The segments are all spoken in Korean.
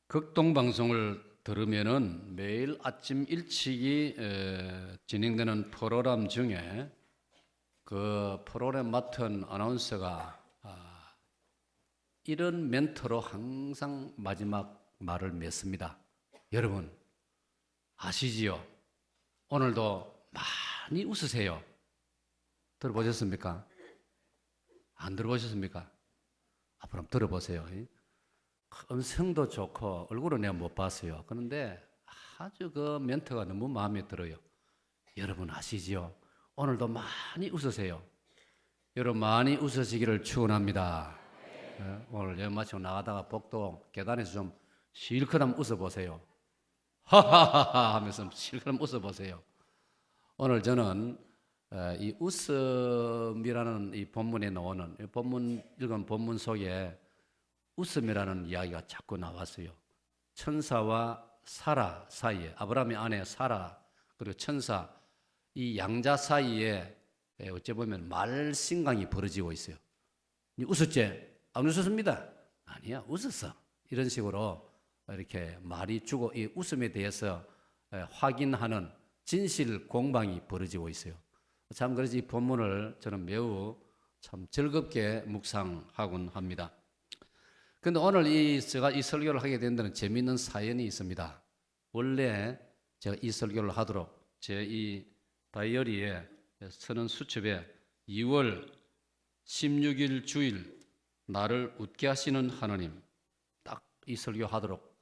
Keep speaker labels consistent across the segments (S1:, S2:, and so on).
S1: 극동 방송을 들으면은 매일 아침 일찍이 진행되는 프로그램 중에 그 프로그램 맡은 아나운서가 이런 멘트로 항상 마지막 말을 맺습니다. 여러분 아시지요? 오늘도 많이 웃으세요. 들어보셨습니까? 안 들어보셨습니까? 앞으로 한번 들어보세요. 음성도 좋고 얼굴은 내가 못 봤어요. 그런데 아주 그 멘트가 너무 마음에 들어요. 여러분 아시지요? 오늘도 많이 웃으세요. 여러분 많이 웃으시기를 축원합니다. 오늘 여행 마치고 나가다가 복도 계단에서 좀 실컷 한번 웃어보세요. 하하하하 하면서 실컷 한번 웃어보세요. 오늘 저는 이 웃음이라는 이 본문에 나오는 읽은 본문 속에 웃음이라는 이야기가 자꾸 나왔어요. 천사와 사라 사이에, 아브라함의 아내 사라 그리고 천사 이 양자 사이에 어째 보면 말신강이 벌어지고 있어요. 웃었지? 안 웃었습니다. 아니야, 웃었어. 이런 식으로 이렇게 말이 주고 이 웃음에 대해서 확인하는 진실 공방이 벌어지고 있어요. 참 그래서 이 본문을 저는 매우 참 즐겁게 묵상하곤 합니다. 근데 오늘 제가 이 설교를 하게 된 데는 재미있는 사연이 있습니다. 원래 제가 이 설교를 하도록 제 이 다이어리에 쓰는 수첩에 2월 16일 주일 나를 웃게 하시는 하나님 딱 이 설교 하도록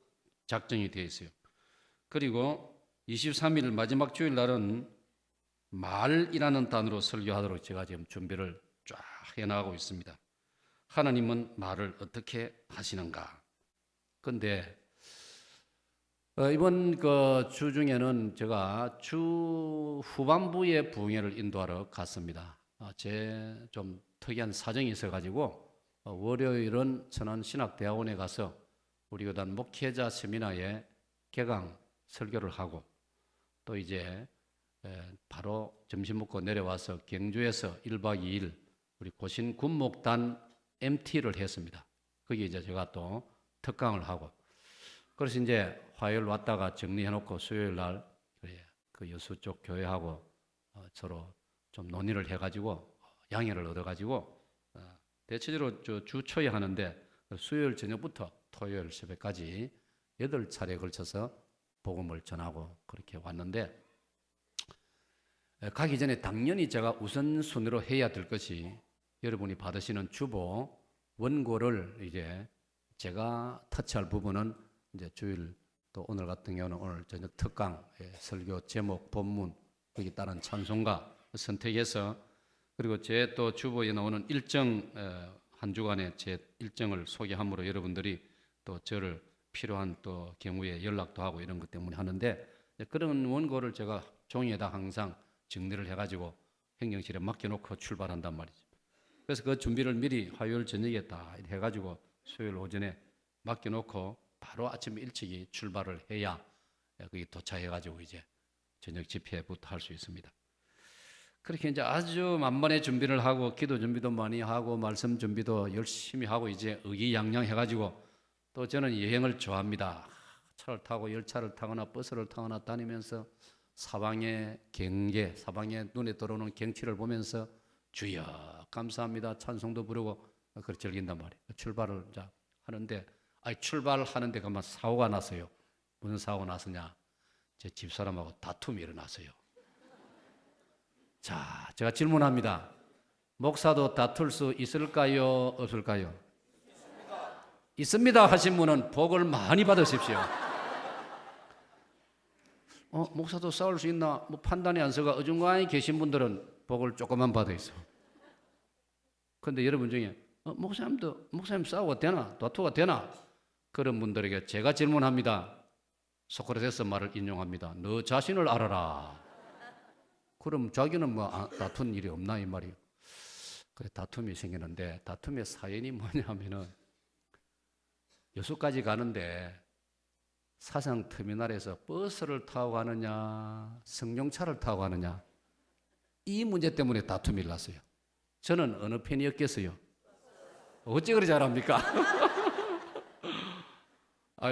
S1: 작정이 되어 있어요. 그리고 23일 마지막 주일 날은 말이라는 단어로 설교하도록 제가 지금 준비를 쫙 해나가고 있습니다. 하나님은 말을 어떻게 하시는가? 근데 이번 그 주 중에는 제가 주 후반부에 부흥회를 인도하러 갔습니다. 제 좀 특이한 사정이 있어가지고 월요일은 천안신학대학원에 가서 우리 교단 목회자 세미나에 개강 설교를 하고 또 이제 바로 점심 먹고 내려와서 경주에서 1박 2일 우리 고신 군목단 MT를 했습니다. 거기 이제 제가 또 특강을 하고 그래서 이제 화요일 왔다가 정리해놓고 수요일 날 그 여수 쪽 교회하고 서로 좀 논의를 해가지고 양해를 얻어가지고 대체적으로 주 초에 하는데 수요일 저녁부터 토요일 새벽까지 8차례에 걸쳐서 복음을 전하고 그렇게 왔는데 가기 전에 당연히 제가 우선순위로 해야 될 것이 여러분이 받으시는 주보 원고를 이제 제가 터치할 부분은 이제 주일 또 오늘 같은 경우는 오늘 저녁 특강 설교 제목 본문 거기에 따른 찬송가 선택해서 그리고 제 또 주보에 나오는 일정 한 주간의 제 일정을 소개함으로 여러분들이 또 저를 필요한 또 경우에 연락도 하고 이런 것 때문에 하는데 그런 원고를 제가 종이에다 항상 정리를 해가지고 행정실에 맡겨놓고 출발한단 말이죠. 그래서 그 준비를 미리 화요일 저녁에 다 해가지고 수요일 오전에 맡겨놓고 바로 아침 일찍이 출발을 해야 거기 도착해가지고 이제 저녁 집회부터 할 수 있습니다. 그렇게 이제 아주 만반의 준비를 하고 기도 준비도 많이 하고 말씀 준비도 열심히 하고 이제 의기양양해가지고 또 저는 여행을 좋아합니다. 차를 타고 열차를 타거나 버스를 타거나 다니면서 사방의 경계, 사방의 눈에 들어오는 경치를 보면서 주여 감사합니다 찬송도 부르고 그걸 즐긴단 말이에요. 출발을 이제 하는데 출발하는데 가만 사고가 났어요. 무슨 사고가 났으냐? 제 집사람하고 다툼이 일어났어요. 자, 제가 질문합니다. 목사도 다툴 수 있을까요? 없을까요? 있습니다 하신 분은 복을 많이 받으십시오. 목사도 싸울 수 있나? 뭐 판단이 안 서가 어중간히 계신 분들은 복을 조금만 받아 있어. 근데 여러분 중에 목사님 싸우가 되나? 다투가 되나? 그런 분들에게 제가 질문합니다. 소크라테스 말을 인용합니다. 너 자신을 알아라. 그럼 자기는 뭐 다툰 일이 없나 이 말이에요. 그래 다툼이 생기는데 다툼의 사연이 뭐냐면은 여수까지 가는데 사상 터미널에서 버스를 타고 가느냐 승용차를 타고 가느냐 이 문제 때문에 다툼이 일어났어요. 저는 어느 편이었겠어요? 어찌 그리 잘합니까?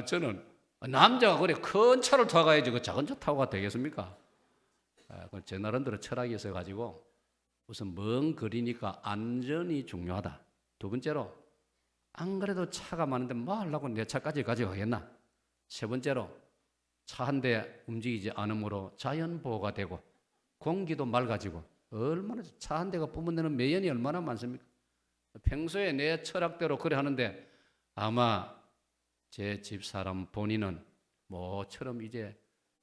S1: 저는 남자가 그래 큰 차를 타고 가야지 그 작은 차 타고 가도 되겠습니까? 제 나름대로 철학이 있어가지고 우선 먼 거리니까 안전이 중요하다. 두 번째로 안 그래도 차가 많은데 뭐 하려고 내 차까지 가져가겠나? 세 번째로 차 한 대 움직이지 않으므로 자연 보호가 되고 공기도 맑아지고 얼마나 차 한 대가 뿜어내는 매연이 얼마나 많습니까? 평소에 내 철학대로 그래 하는데 아마 제 집사람 본인은 뭐처럼 이제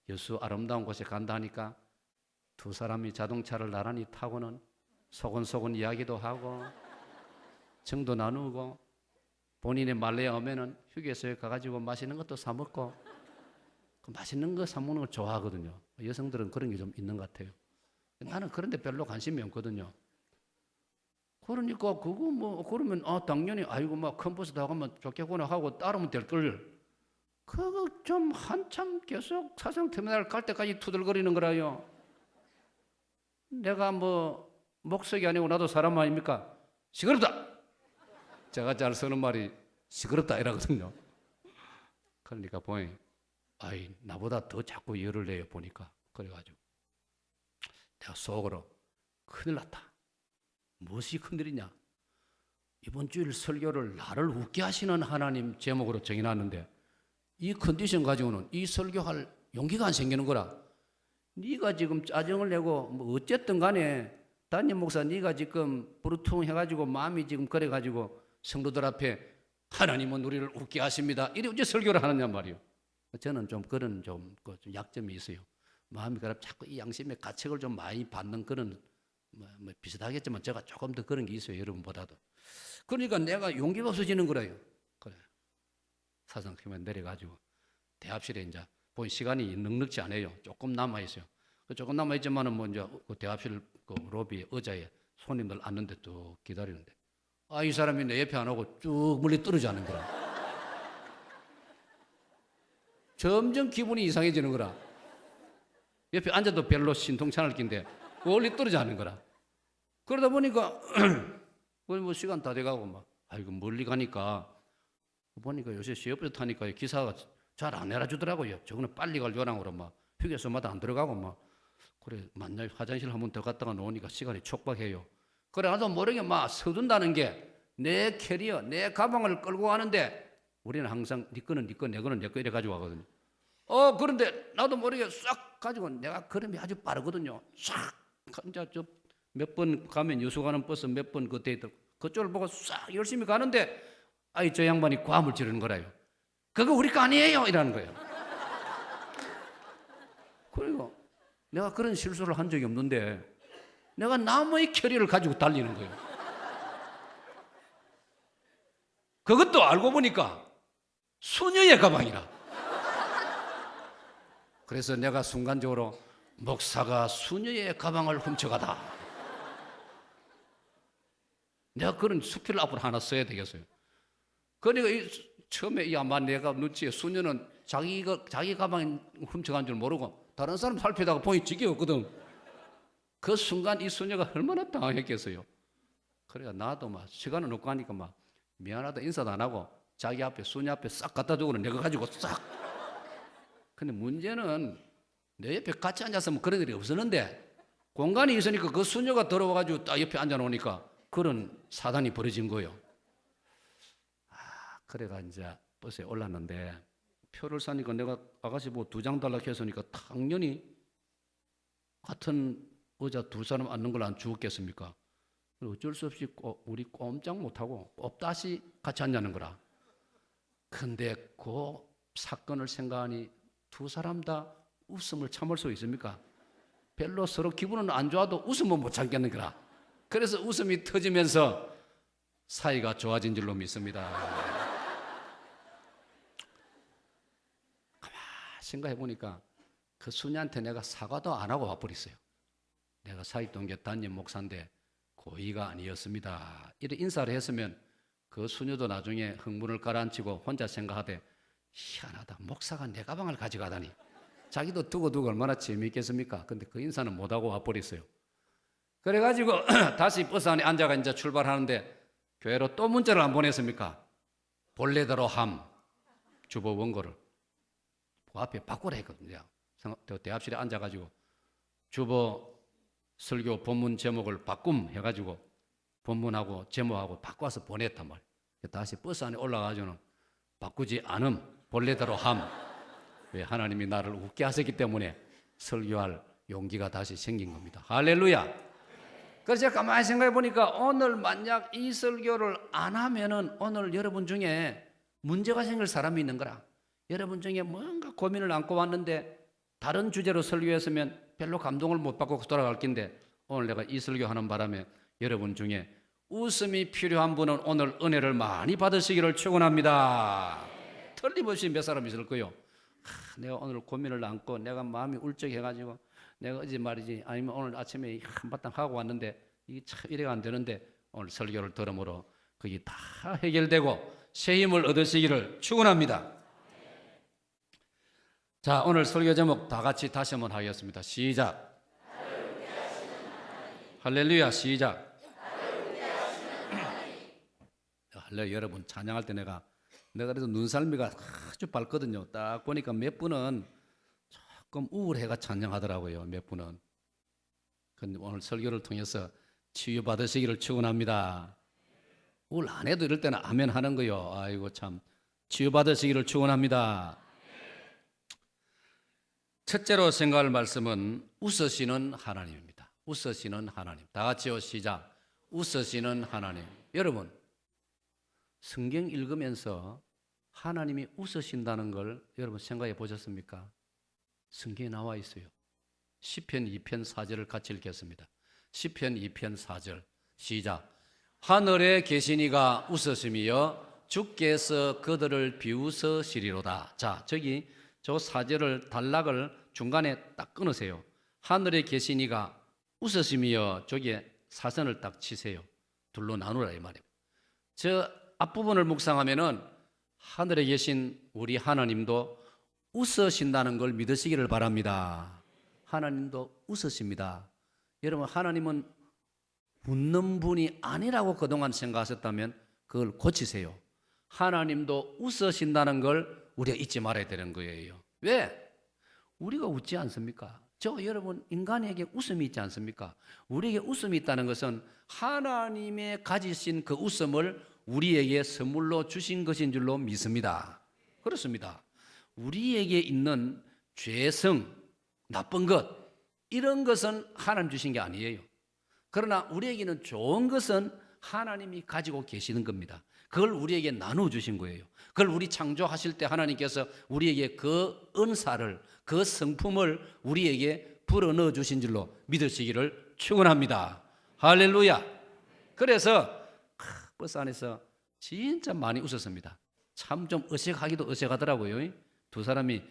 S1: 여수 아름다운 곳에 간다 하니까 두 사람이 자동차를 나란히 타고는 소곤소곤 이야기도 하고 정도 나누고 본인의 말레에 오면은 휴게소에 가가지고 맛있는 것도 사 먹고 그 맛있는 거 사 먹는 걸 좋아하거든요. 여성들은 그런 게 좀 있는 것 같아요. 나는 그런 데 별로 관심이 없거든요. 그러니까 그거 뭐 그러면 당연히 아이고 막 큰 버스 타고 가면 좋겠구나 하고 따르면 될 걸. 그거 좀 한참 계속 사상터미널 갈 때까지 투덜거리는 거라요. 내가 뭐 목석이 아니고 나도 사람 아닙니까? 시끄럽다. 제가 잘 쓰는 말이 시끄럽다 이라거든요. 그러니까 보니 나보다 더 자꾸 열을 내요 보니까. 그래가지고 내가 속으로 큰일 났다. 무엇이 큰일이냐? 이번 주일 설교를 나를 웃게 하시는 하나님 제목으로 정해놨는데 이 컨디션 가지고는 이 설교할 용기가 안 생기는 거라. 네가 지금 짜증을 내고 뭐 어쨌든 간에 담임 목사 네가 지금 부르퉁 해가지고 마음이 지금 그래가지고 성도들 앞에 하나님은 우리를 웃게 하십니다. 이래 어째 설교를 하느냐 말이요. 저는 좀 그런 좀 약점이 있어요. 마음이 그래 자꾸 이 양심의 가책을 좀 많이 받는 그런 뭐 비슷하겠지만 제가 조금 더 그런 게 있어요. 여러분보다도. 그러니까 내가 용기가 없어지는 거예요. 그래. 사상팀에 내려가지고 대합실에 이제 본 시간이 넉넉지 않아요. 조금 남아 있어요. 조금 남아 있지만은 뭐 이제 그 대합실 그 로비 의자에 손님들 앉는데 또 기다리는데 이 사람이 내 옆에 안 오고 쭉 멀리 떨어져 하는 거라. 점점 기분이 이상해지는 거라. 옆에 앉아도 별로 신통찮을 낀데 멀리 떨어져 하는 거라. 그러다 보니까 뭐 시간 다 돼가고 막 아이고 멀리 가니까 보니까 요새 시외버스 타니까 기사가 잘 안 내려주더라고요. 저거는 빨리 갈 요랑으로 막 휴게소마다 안 들어가고 막 그래 만날 화장실 한 번 더 갔다가 나오니까 시간이 촉박해요. 그래 나도 모르게 막 서둔다는 게 내 캐리어, 내 가방을 끌고 가는데 우리는 항상 네 거는 네 거, 내 거는 내 거 이래 가지고 가거든요. 그런데 나도 모르게 싹 가지고 내가 걸음이 아주 빠르거든요. 싹 이제 저 몇 번 가면 여수 가는 버스 몇 번 그때 그쪽을 보고 싹 열심히 가는데 저 양반이 과음을 지르는 거라요. 그거 우리 거 아니에요 이라는 거예요. 그리고 내가 그런 실수를 한 적이 없는데 내가 남의 캐리어를 가지고 달리는 거예요. 그것도 알고 보니까 수녀의 가방이라. 그래서 내가 순간적으로 목사가 수녀의 가방을 훔쳐가다. 내가 그런 수필을 앞으로 하나 써야 되겠어요. 그러니까 처음에 아마 내가 눈치에 수녀는 자기 가방 훔쳐간 줄 모르고 다른 사람 살피다가 보니 지겨웠거든. 그 순간 이 수녀가 얼마나 당황했겠어요. 그래가 나도 막 시간은 없고 하니까 막 미안하다 인사도 안 하고 자기 앞에 수녀 앞에 싹 갖다 두고는 내가 가지고 싹. 근데 문제는 내 옆에 같이 앉았으면 그런 일이 없었는데 공간이 있으니까 그 수녀가 들어와가지고 딱 옆에 앉아놓으니까 그런 사단이 벌어진 거예요. 그래가 이제 버스에 올랐는데 표를 사니까 내가 아가씨 뭐 2장 달라고 했으니까 당연히 같은 의자 두 사람 앉는 걸 안 주었겠습니까? 어쩔 수 없이 우리 꼼짝 못하고 꼽다시 같이 앉자는 거라. 근데 그 사건을 생각하니 두 사람 다 웃음을 참을 수 있습니까? 별로 서로 기분은 안 좋아도 웃음은 못 참겠는 거라. 그래서 웃음이 터지면서 사이가 좋아진 줄로 믿습니다. 가만히 생각해 보니까 그 수녀한테 내가 사과도 안 하고 와버렸어요. 내가 사익동계 담임 목사인데 고의가 아니었습니다. 이래 인사를 했으면 그 수녀도 나중에 흥분을 가라앉히고 혼자 생각하되 희한하다. 목사가 내 가방을 가져가다니. 자기도 두고 얼마나 재미있겠습니까? 근데 그 인사는 못하고 와버렸어요. 그래가지고 다시 버스 안에 앉아가 이제 출발하는데 교회로 또 문자를 안 보냈습니까? 본래대로 함. 주보 원고를 그 앞에 바꾸라 했거든요. 대합실에 앉아가지고 주보 설교 본문 제목을 바꿈 해가지고 본문하고 제목하고 바꿔서 보냈단 말이에요. 다시 버스 안에 올라가서는 바꾸지 않음, 본래대로 함. 왜? 하나님이 나를 웃게 하셨기 때문에 설교할 용기가 다시 생긴 겁니다. 할렐루야. 그래서 제가 가만히 생각해 보니까 오늘 만약 이 설교를 안 하면은 오늘 여러분 중에 문제가 생길 사람이 있는 거라. 여러분 중에 뭔가 고민을 안고 왔는데 다른 주제로 설교했으면 별로 감동을 못 받고 돌아갈 텐데 오늘 내가 이 설교하는 바람에 여러분 중에 웃음이 필요한 분은 오늘 은혜를 많이 받으시기를 축원합니다. 틀림없이 몇 사람 있을 거요. 내가 오늘 고민을 안고 내가 마음이 울적해가지고 내가 어제 말이지 아니면 오늘 아침에 한바탕 하고 왔는데 이게 참 이래가 안 되는데 오늘 설교를 들음으로 그게 다 해결되고 새 힘을 얻으시기를 축원합니다. 자, 오늘 설교 제목 다 같이 다시 한번 하겠습니다. 시작. 할렐루야. 시작. 할렐루야. 여러분 찬양할 때 내가 그래도 눈살미가 아주 밝거든요. 딱 보니까 몇 분은 조금 우울해가 찬양하더라고요. 몇 분은. 근데 오늘 설교를 통해서 치유받으시기를 축원합니다. 우울 안 해도 이럴 때는 아멘 하는 거요. 아이고 참 치유받으시기를 축원합니다. 첫째로 생각할 말씀은 웃으시는 하나님입니다. 웃으시는 하나님. 다 같이요. 시작. 웃으시는 하나님. 여러분 성경 읽으면서 하나님이 웃으신다는 걸 여러분 생각해 보셨습니까? 성경에 나와 있어요. 시편 2편 4절을 같이 읽겠습니다. 시편 2편 4절 시작. 하늘에 계시니가 웃으심이여 주께서 그들을 비웃으시리로다. 자, 저기 저 4절을 단락을 중간에 딱 끊으세요. 하늘에 계시니가 웃으심이여 저기에 사선을 딱 치세요. 둘로 나누라 이 말입니다. 저 앞부분을 묵상하면은 하늘에 계신 우리 하나님도 웃으신다는 걸 믿으시기를 바랍니다. 하나님도 웃으십니다. 여러분 하나님은 웃는 분이 아니라고 그동안 생각하셨다면 그걸 고치세요. 하나님도 웃으신다는 걸 우리가 잊지 말아야 되는 거예요. 왜? 우리가 웃지 않습니까? 여러분 인간에게 웃음이 있지 않습니까? 우리에게 웃음이 있다는 것은 하나님의 가지신 그 웃음을 우리에게 선물로 주신 것인 줄로 믿습니다. 그렇습니다. 우리에게 있는 죄성, 나쁜 것 이런 것은 하나님 주신 게 아니에요. 그러나 우리에게는 좋은 것은 하나님이 가지고 계시는 겁니다. 그걸 우리에게 나누어 주신 거예요. 그걸 우리 창조하실 때 하나님께서 우리에게 그 은사를, 그 성품을 우리에게 불어넣어 주신 줄로 믿으시기를 축원합니다. 할렐루야. 그래서 버스 안에서 진짜 많이 웃었습니다. 참 좀 어색하기도 어색하더라고요. 두 사람이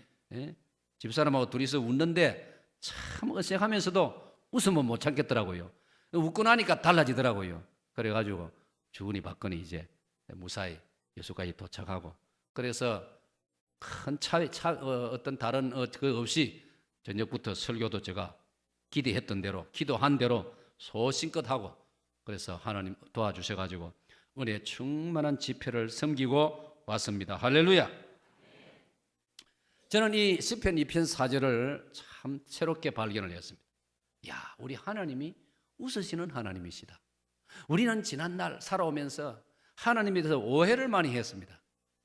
S1: 집사람하고 둘이서 웃는데 참 어색하면서도 웃으면 못 참겠더라고요. 웃고 나니까 달라지더라고요. 그래가지고 주거니 받거니 이제 무사히 여수까지 도착하고 그래서 큰 어떤 다른 그 없이 저녁부터 설교도 제가 기대했던 대로 기도한 대로 소신껏 하고 그래서 하나님 도와주셔가지고 은혜 충만한 집회를 섬기고 왔습니다. 할렐루야. 저는 이 시편 2편 4절을 참 새롭게 발견을 했습니다. 야, 우리 하나님이 웃으시는 하나님이시다. 우리는 지난날 살아오면서 하나님에 대해서 오해를 많이 했습니다.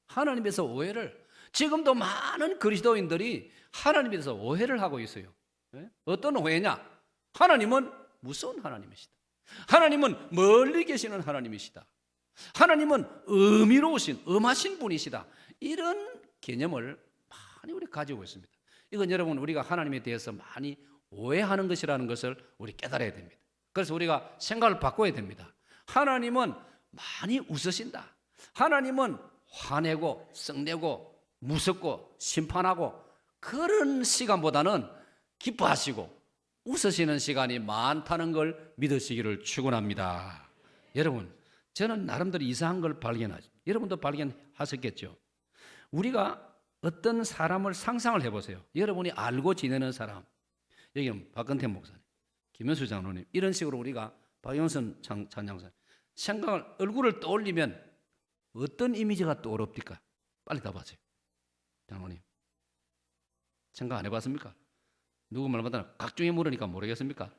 S1: 하나님에 대해서 오해를 지금도 많은 그리스도인들이 하나님에 대해서 오해를 하고 있어요. 어떤 오해냐? 하나님은 무서운 하나님이시다. 하나님은 멀리 계시는 하나님이시다. 하나님은 의미로우신 엄하신 분이시다. 이런 개념을 많이 우리 가지고 있습니다. 이건 여러분 우리가 하나님에 대해서 많이 오해하는 것이라는 것을 우리 깨달아야 됩니다. 그래서 우리가 생각을 바꿔야 됩니다. 하나님은 많이 웃으신다. 하나님은 화내고 썩내고 무섭고 심판하고 그런 시간보다는 기뻐하시고 웃으시는 시간이 많다는 걸 믿으시기를 축원합니다. 여러분 저는 나름대로 이상한 걸 발견하죠. 여러분도 발견하셨겠죠. 우리가 어떤 사람을 상상을 해보세요. 여러분이 알고 지내는 사람, 여기는 박근태 목사님, 김현수 장로님 이런 식으로 우리가 박영선 찬양사님 생각을 얼굴을 떠올리면 어떤 이미지가 떠오릅니까? 빨리 답하세요. 장로님, 생각 안 해봤습니까? 누구 말마다 각종에 물으니까 모르겠습니까?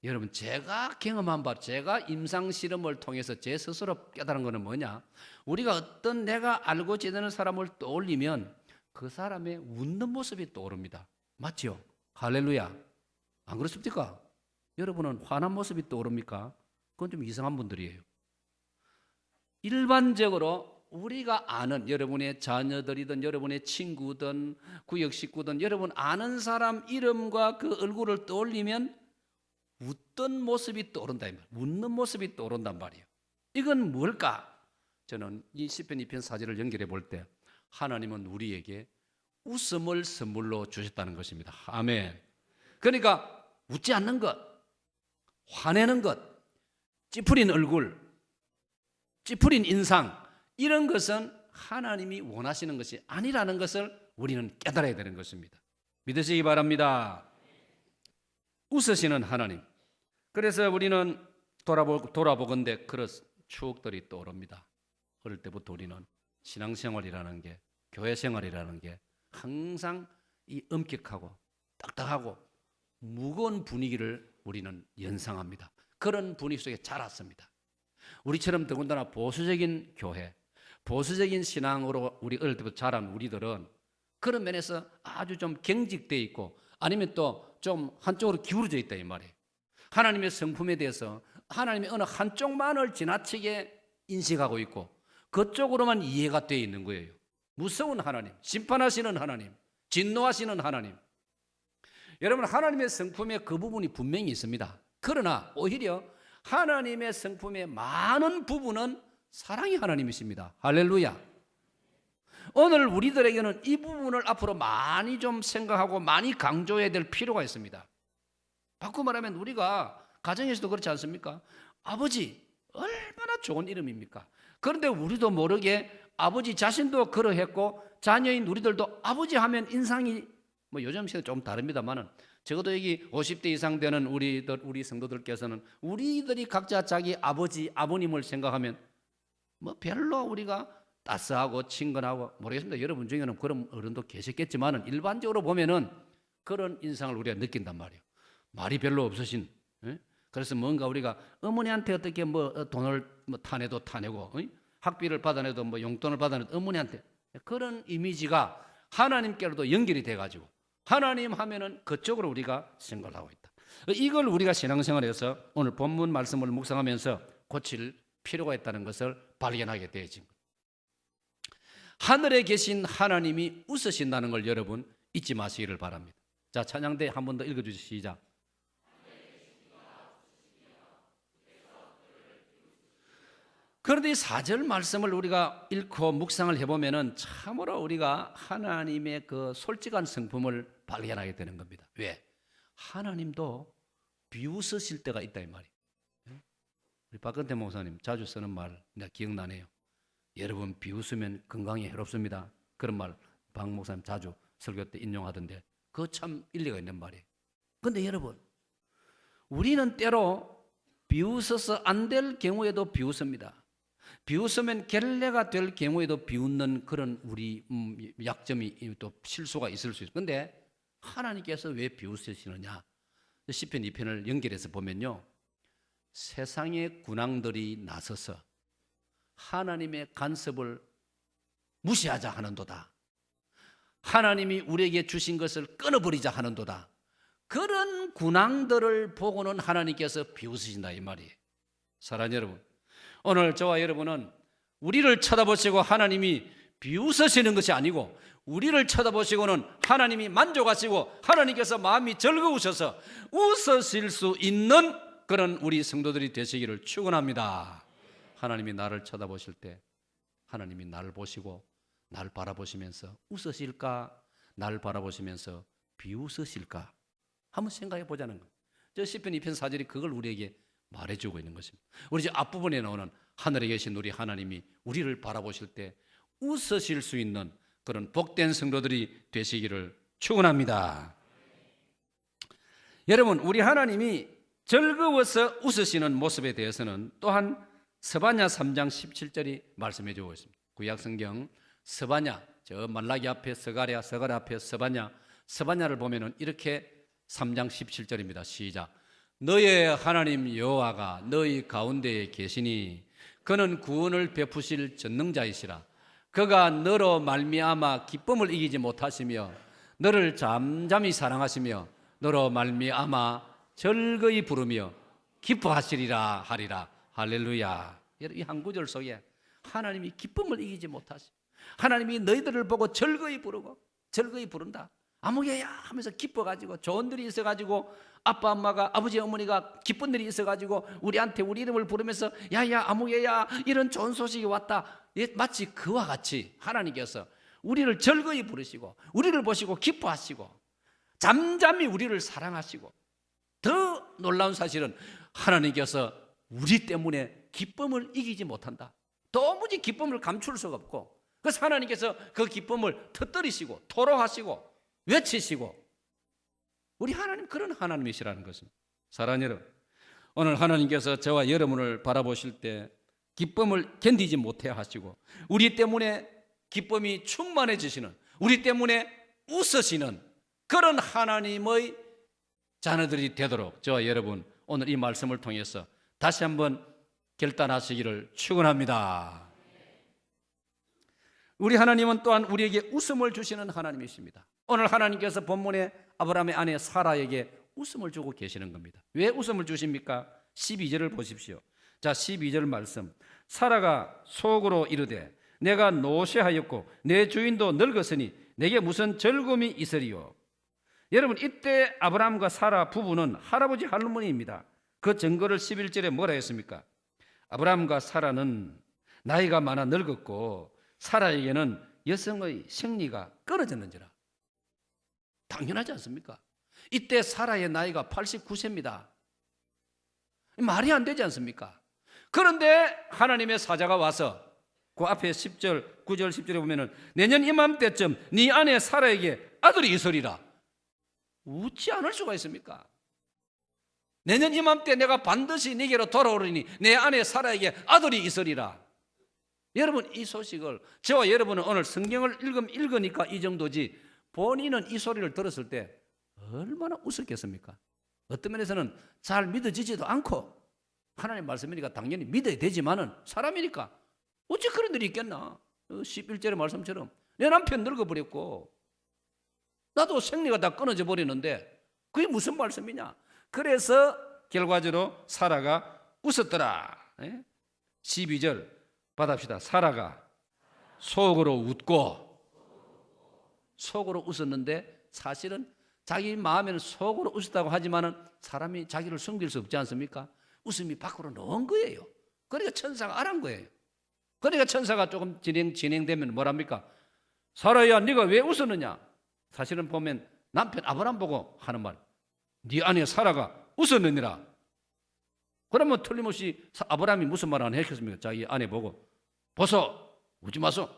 S1: 여러분, 제가 경험한 바, 제가 임상실험을 통해서 제 스스로 깨달은 것은 뭐냐? 우리가 어떤 내가 알고 지내는 사람을 떠올리면 그 사람의 웃는 모습이 떠오릅니다. 맞죠? 할렐루야. 안 그렇습니까? 여러분은 화난 모습이 떠오릅니까? 그건 좀 이상한 분들이에요. 일반적으로 우리가 아는 여러분의 자녀들이든 여러분의 친구든 구역 식구든 여러분 아는 사람 이름과 그 얼굴을 떠올리면 웃던 모습이 떠오른다. 웃는 모습이 떠오른단 말이에요. 이건 뭘까? 저는 이 시편 2편 4절을 연결해 볼 때 하나님은 우리에게 웃음을 선물로 주셨다는 것입니다. 아멘. 그러니까 웃지 않는 것, 화내는 것, 찌푸린 얼굴, 찌푸린 인상, 이런 것은 하나님이 원하시는 것이 아니라는 것을 우리는 깨달아야 되는 것입니다. 믿으시기 바랍니다. 웃으시는 하나님. 그래서 우리는 돌아보건대 그런 추억들이 떠오릅니다. 어릴 때부터 우리는 신앙생활이라는 게, 교회 생활이라는 게 항상 이 엄격하고 딱딱하고 무거운 분위기를 우리는 연상합니다. 그런 분위기 속에 자랐습니다. 우리처럼 더군다나 보수적인 교회, 보수적인 신앙으로 우리 어릴 때부터 자란 우리들은 그런 면에서 아주 좀 경직되어 있고 아니면 또 좀 한쪽으로 기울어져 있다 이 말이에요. 하나님의 성품에 대해서 하나님의 어느 한쪽만을 지나치게 인식하고 있고 그쪽으로만 이해가 되어 있는 거예요. 무서운 하나님, 심판하시는 하나님, 진노하시는 하나님. 여러분, 하나님의 성품에 그 부분이 분명히 있습니다. 그러나 오히려 하나님의 성품의 많은 부분은 사랑의 하나님이십니다. 할렐루야. 오늘 우리들에게는 이 부분을 앞으로 많이 좀 생각하고 많이 강조해야 될 필요가 있습니다. 바꿔 말하면 우리가 가정에서도 그렇지 않습니까? 아버지, 얼마나 좋은 이름입니까? 그런데 우리도 모르게 아버지 자신도 그러했고 자녀인 우리들도 아버지 하면 인상이 뭐 요즘 시대 좀 다릅니다만은 적어도 여기 50대 이상 되는 우리 성도들께서는 우리들이 각자 자기 아버지, 아버님을 생각하면 뭐 별로 우리가 따스하고 친근하고 모르겠습니다. 여러분 중에는 그런 어른도 계셨겠지만은 일반적으로 보면은 그런 인상을 우리가 느낀단 말이에요. 말이 별로 없으신. 그래서 뭔가 우리가 어머니한테 어떻게 뭐 돈을 뭐 타내도 타내고 학비를 받아내도 뭐 용돈을 받아내도 어머니한테 그런 이미지가 하나님께로도 연결이 돼가지고 하나님 하면은 그쪽으로 우리가 생각을 하고 있다. 이걸 우리가 신앙생활에서 오늘 본문 말씀을 묵상하면서 고칠 필요가 있다는 것을 발견하게 되어진 거예요. 하늘에 계신 하나님이 웃으신다는 걸 여러분 잊지 마시기를 바랍니다. 자, 찬양대 한 번 더 읽어주시죠. 시작. 그런데 이 4절 말씀을 우리가 읽고 묵상을 해보면은 참으로 우리가 하나님의 그 솔직한 성품을 발견하게 되는 겁니다. 왜? 하나님도 비웃으실 때가 있다 이 말이에요. 우리 박근태 목사님 자주 쓰는 말 내가 기억나네요. 여러분 비웃으면 건강에 해롭습니다. 그런 말 박 목사님 자주 설교 때 인용하던데 그거 참 일리가 있는 말이에요. 그런데 여러분 우리는 때로 비웃어서 안 될 경우에도 비웃습니다. 비웃으면 결례가 될 경우에도 비웃는 그런 우리 약점이 또 실수가 있을 수 있어요. 그런데 하나님께서 왜 비웃으시느냐? 시편 2편을 연결해서 보면요. 세상의 군왕들이 나서서 하나님의 간섭을 무시하자 하는도다. 하나님이 우리에게 주신 것을 끊어버리자 하는도다. 그런 군왕들을 보고는 하나님께서 비웃으신다 이 말이에요. 사랑하는 여러분, 오늘 저와 여러분은 우리를 쳐다보시고 하나님이 비웃으시는 것이 아니고 우리를 쳐다보시고는 하나님이 만족하시고 하나님께서 마음이 즐거우셔서 웃으실 수 있는 그런 우리 성도들이 되시기를 축원합니다. 하나님이 나를 쳐다보실 때 하나님이 나를 보시고 나를 바라보시면서 웃으실까? 나를 바라보시면서 비웃으실까? 한번 생각해 보자는 거예요. 저 시편 2편 4절이 그걸 우리에게 말해주고 있는 것입니다. 우리 이제 앞부분에 나오는 하늘에 계신 우리 하나님이 우리를 바라보실 때 웃으실 수 있는 그런 복된 성도들이 되시기를 축원합니다. 여러분, 우리 하나님이 즐거워서 웃으시는 모습에 대해서는 또한 스바냐 3장 17절이 말씀해 주고 있습니다. 구약성경 스바냐 저 말라기 앞에 스가랴, 스가랴 앞에 스바냐, 스바냐를 보면은 이렇게 3장 17절입니다. 시작. 너의 하나님 여호와가 너희 가운데에 계시니 그는 구원을 베푸실 전능자이시라. 그가 너로 말미암아 기쁨을 이기지 못하시며 너를 잠잠히 사랑하시며 너로 말미암아 즐거이 부르며 기뻐하시리라 하리라. 할렐루야. 이 한 구절 속에 하나님이 기쁨을 이기지 못하시, 하나님이 너희들을 보고 즐거이 부르고 즐거이 부른다. 아무개야 하면서 기뻐가지고 좋은 일이 있어가지고 아빠 엄마가 아버지 어머니가 기쁜 일이 있어가지고 우리한테 우리 이름을 부르면서 야야 아무개야 이런 좋은 소식이 왔다. 마치 그와 같이 하나님께서 우리를 즐거이 부르시고 우리를 보시고 기뻐하시고 잠잠히 우리를 사랑하시고, 더 놀라운 사실은 하나님께서 우리 때문에 기쁨을 이기지 못한다. 도무지 기쁨을 감출 수가 없고, 그래서 하나님께서 그 기쁨을 터뜨리시고 토로하시고 외치시고, 우리 하나님 그런 하나님이시라는 것입니다. 사랑하는 여러분, 오늘 하나님께서 저와 여러분을 바라보실 때 기쁨을 견디지 못해 하시고 우리 때문에 기쁨이 충만해지시는, 우리 때문에 웃으시는 그런 하나님의 자녀들이 되도록 저와 여러분 오늘 이 말씀을 통해서 다시 한번 결단하시기를 축원합니다. 우리 하나님은 또한 우리에게 웃음을 주시는 하나님이십니다. 오늘 하나님께서 본문에 아브라함의 아내 사라에게 웃음을 주고 계시는 겁니다. 왜 웃음을 주십니까? 12절을 보십시오. 자, 12절 말씀. 사라가 속으로 이르되 내가 노쇠하였고 내 주인도 늙었으니 내게 무슨 즐거움이 있으리요. 여러분, 이때 아브라함과 사라 부부는 할아버지 할머니입니다. 그 증거를 11절에 뭐라 했습니까? 아브라함과 사라는 나이가 많아 늙었고 사라에게는 여성의 생리가 끊어졌는지라. 당연하지 않습니까? 이때 사라의 나이가 89세입니다. 말이 안 되지 않습니까? 그런데 하나님의 사자가 와서 그 앞에 10절, 9절, 10절에 보면은 내년 이맘때쯤 네 아내 사라에게 아들이 있으리라. 웃지 않을 수가 있습니까? 내년 이맘때 내가 반드시 네게로 돌아오리니 내 아내 사라에게 아들이 있으리라. 여러분, 이 소식을 저와 여러분은 오늘 성경을 읽으니까 이 정도지, 본인은 이 소리를 들었을 때 얼마나 웃었겠습니까? 어떤 면에서는 잘 믿어지지도 않고, 하나님 말씀이니까 당연히 믿어야 되지만은 사람이니까 어찌 그런 일이 있겠나. 11절의 말씀처럼 내 남편 늙어버렸고 나도 생리가 다 끊어져 버리는데 그게 무슨 말씀이냐. 그래서 결과적으로 사라가 웃었더라. 12절 받합시다. 사라가 속으로 웃었는데 사실은 자기 마음에는 속으로 웃었다고 하지만은 사람이 자기를 숨길 수 없지 않습니까? 웃음이 밖으로 나온 거예요. 그러니까 천사가 알은 거예요. 그러니까 천사가 조금 진행되면 뭐랍니까? 사라야, 네가 왜 웃었느냐? 사실은 보면 남편 아브라함 보고 하는 말, 네 아내 사라가 웃었느니라. 그러면 틀림없이 아브라함이 무슨 말 안 했겠습니까? 자기 아내 보고 보소, 웃지 마소.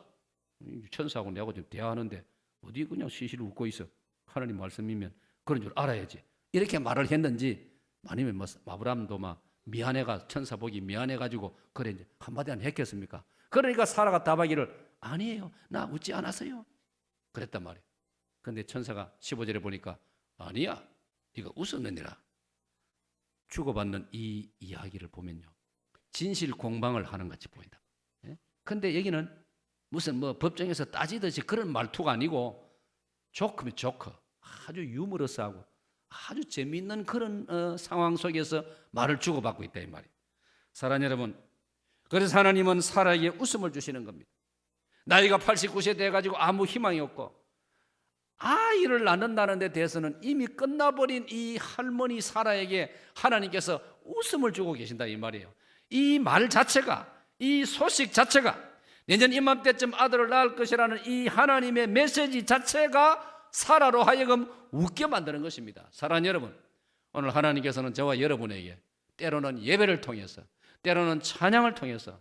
S1: 천사하고 내하고 지금 대화하는데 어디 그냥 시시를 웃고 있어. 하나님 말씀이면 그런 줄 알아야지. 이렇게 말을 했는지, 아니면 뭐 아브라함도 막 미안해가, 천사 보기 미안해가지고 그래 이제 한마디 안 했겠습니까? 그러니까 사라가 답하기를 아니에요, 나 웃지 않았어요, 그랬단 말이에요. 그런데 천사가 15절에 보니까 아니야, 네가 웃었느니라. 주고받는 이 이야기를 보면요, 진실 공방을 하는 같이 보인다. 그런데 여기는 무슨 뭐 법정에서 따지듯이 그런 말투가 아니고 조크면 조크, 아주 유머러스하고 아주 재미있는 그런 상황 속에서 말을 주고받고 있다 이 말이에요. 사랑하는 여러분, 그래서 하나님은 사라에게 웃음을 주시는 겁니다. 나이가 89세 돼가지고 아무 희망이 없고 아이를 낳는다는 데 대해서는 이미 끝나버린 이 할머니 사라에게 하나님께서 웃음을 주고 계신다 이 말이에요. 이 말 자체가, 이 소식 자체가, 내년 이맘때쯤 아들을 낳을 것이라는 이 하나님의 메시지 자체가 사라로 하여금 웃게 만드는 것입니다. 사랑하는 여러분, 오늘 하나님께서는 저와 여러분에게 때로는 예배를 통해서, 때로는 찬양을 통해서,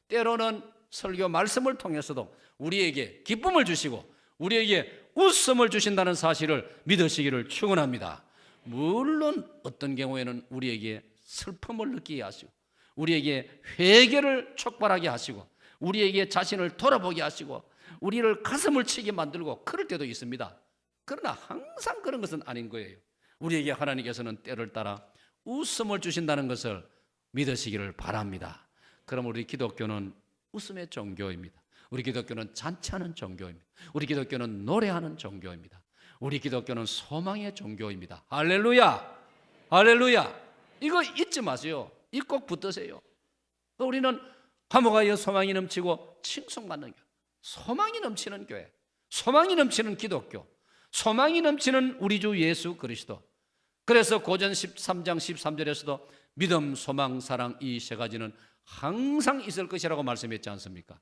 S1: 때로는 설교 말씀을 통해서도 우리에게 기쁨을 주시고 우리에게 웃음을 주신다는 사실을 믿으시기를 축원합니다. 물론 어떤 경우에는 우리에게 슬픔을 느끼게 하시고 우리에게 회개를 촉발하게 하시고 우리에게 자신을 돌아보게 하시고 우리를 가슴을 치게 만들고 그럴 때도 있습니다. 그러나 항상 그런 것은 아닌 거예요. 우리에게 하나님께서는 때를 따라 웃음을 주신다는 것을 믿으시기를 바랍니다. 그럼 우리 기독교는 웃음의 종교입니다. 우리 기독교는 잔치하는 종교입니다. 우리 기독교는 노래하는 종교입니다. 우리 기독교는 소망의 종교입니다. 할렐루야! 할렐루야! 이거 잊지 마세요. 이 꼭 붙드세요. 우리는 화목하여 소망이 넘치고 칭송받는 교회, 소망이 넘치는 교회, 소망이 넘치는 기독교, 소망이 넘치는 우리 주 예수 그리스도. 그래서 고전 13장 13절에서도 믿음, 소망, 사랑 이 세 가지는 항상 있을 것이라고 말씀했지 않습니까?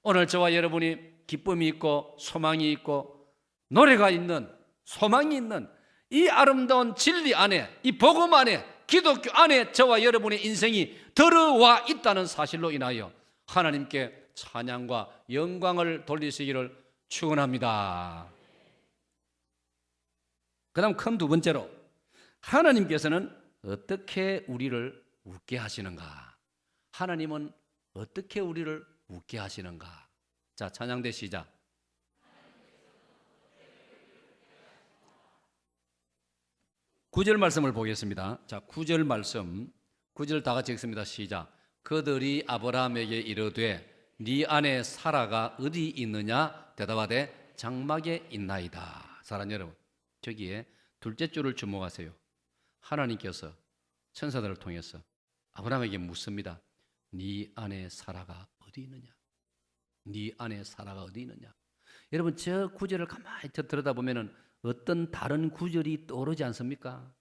S1: 오늘 저와 여러분이 기쁨이 있고 소망이 있고 노래가 있는, 소망이 있는 이 아름다운 진리 안에, 이 복음 안에, 기독교 안에 저와 여러분의 인생이 들어와 있다는 사실로 인하여 하나님께 찬양과 영광을 돌리시기를 축원합니다. 그 다음 큰 두 번째로, 하나님께서는 어떻게 우리를 웃게 하시는가? 하나님은 어떻게 우리를 웃게 하시는가? 자, 찬양대 시작. 9절 말씀을 보겠습니다. 자, 9절 말씀, 9절 다 같이 읽습니다. 시작. 그들이 아브라함에게 이르되 네 아내 사라가 어디 있느냐? 대답하되 장막에 있나이다. 사랑하는 여러분, 저기에 둘째 줄을 주목하세요. 하나님께서 천사들을 통해서 아브라함에게 묻습니다. 네 아내 사라가 어디 있느냐? 네 아내 사라가 어디 있느냐? 여러분, 저 구절을 가만히 들여다보면 어떤 다른 구절이 떠오르지 않습니까?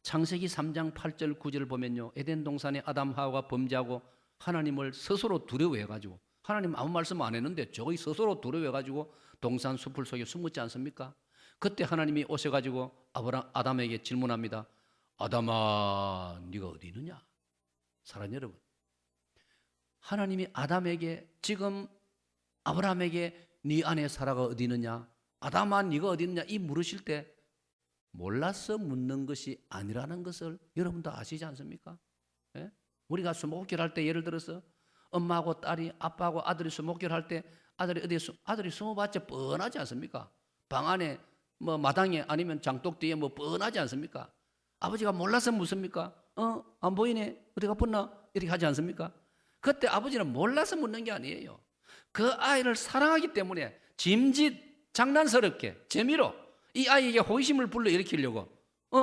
S1: 창세기 3장 8절 9절을 보면요, 에덴 동산에 아담 하와가 범죄하고 하나님을 스스로 두려워해가지고, 하나님 아무 말씀 안 했는데 저거 스스로 두려워해가지고 동산 숲을 속에 숨었지 않습니까? 그때 하나님이 오셔가지고 아담에게 질문합니다. 아담아, 네가 어디 있느냐? 사랑하는 여러분, 하나님이 아담에게, 지금 아브라함에게 네 아내 사라가 어디 있느냐, 아담아 네가 어디 있느냐 이 물으실 때 몰라서 묻는 것이 아니라는 것을 여러분도 아시지 않습니까? 예? 우리가 수목결할 때 예를 들어서 엄마하고 딸이, 아빠하고 아들이 수목결할 때 아들이 숨어봤자 뻔하지 않습니까? 방 안에 뭐 마당에 아니면 장독 뒤에 뭐 뻔하지 않습니까? 아버지가 몰라서 묻습니까? 안 보이네, 어디 가봤나, 이렇게 하지 않습니까? 그때 아버지는 몰라서 묻는 게 아니에요. 그 아이를 사랑하기 때문에 짐짓 장난스럽게 재미로 이 아이에게 호기심을 불러일으키려고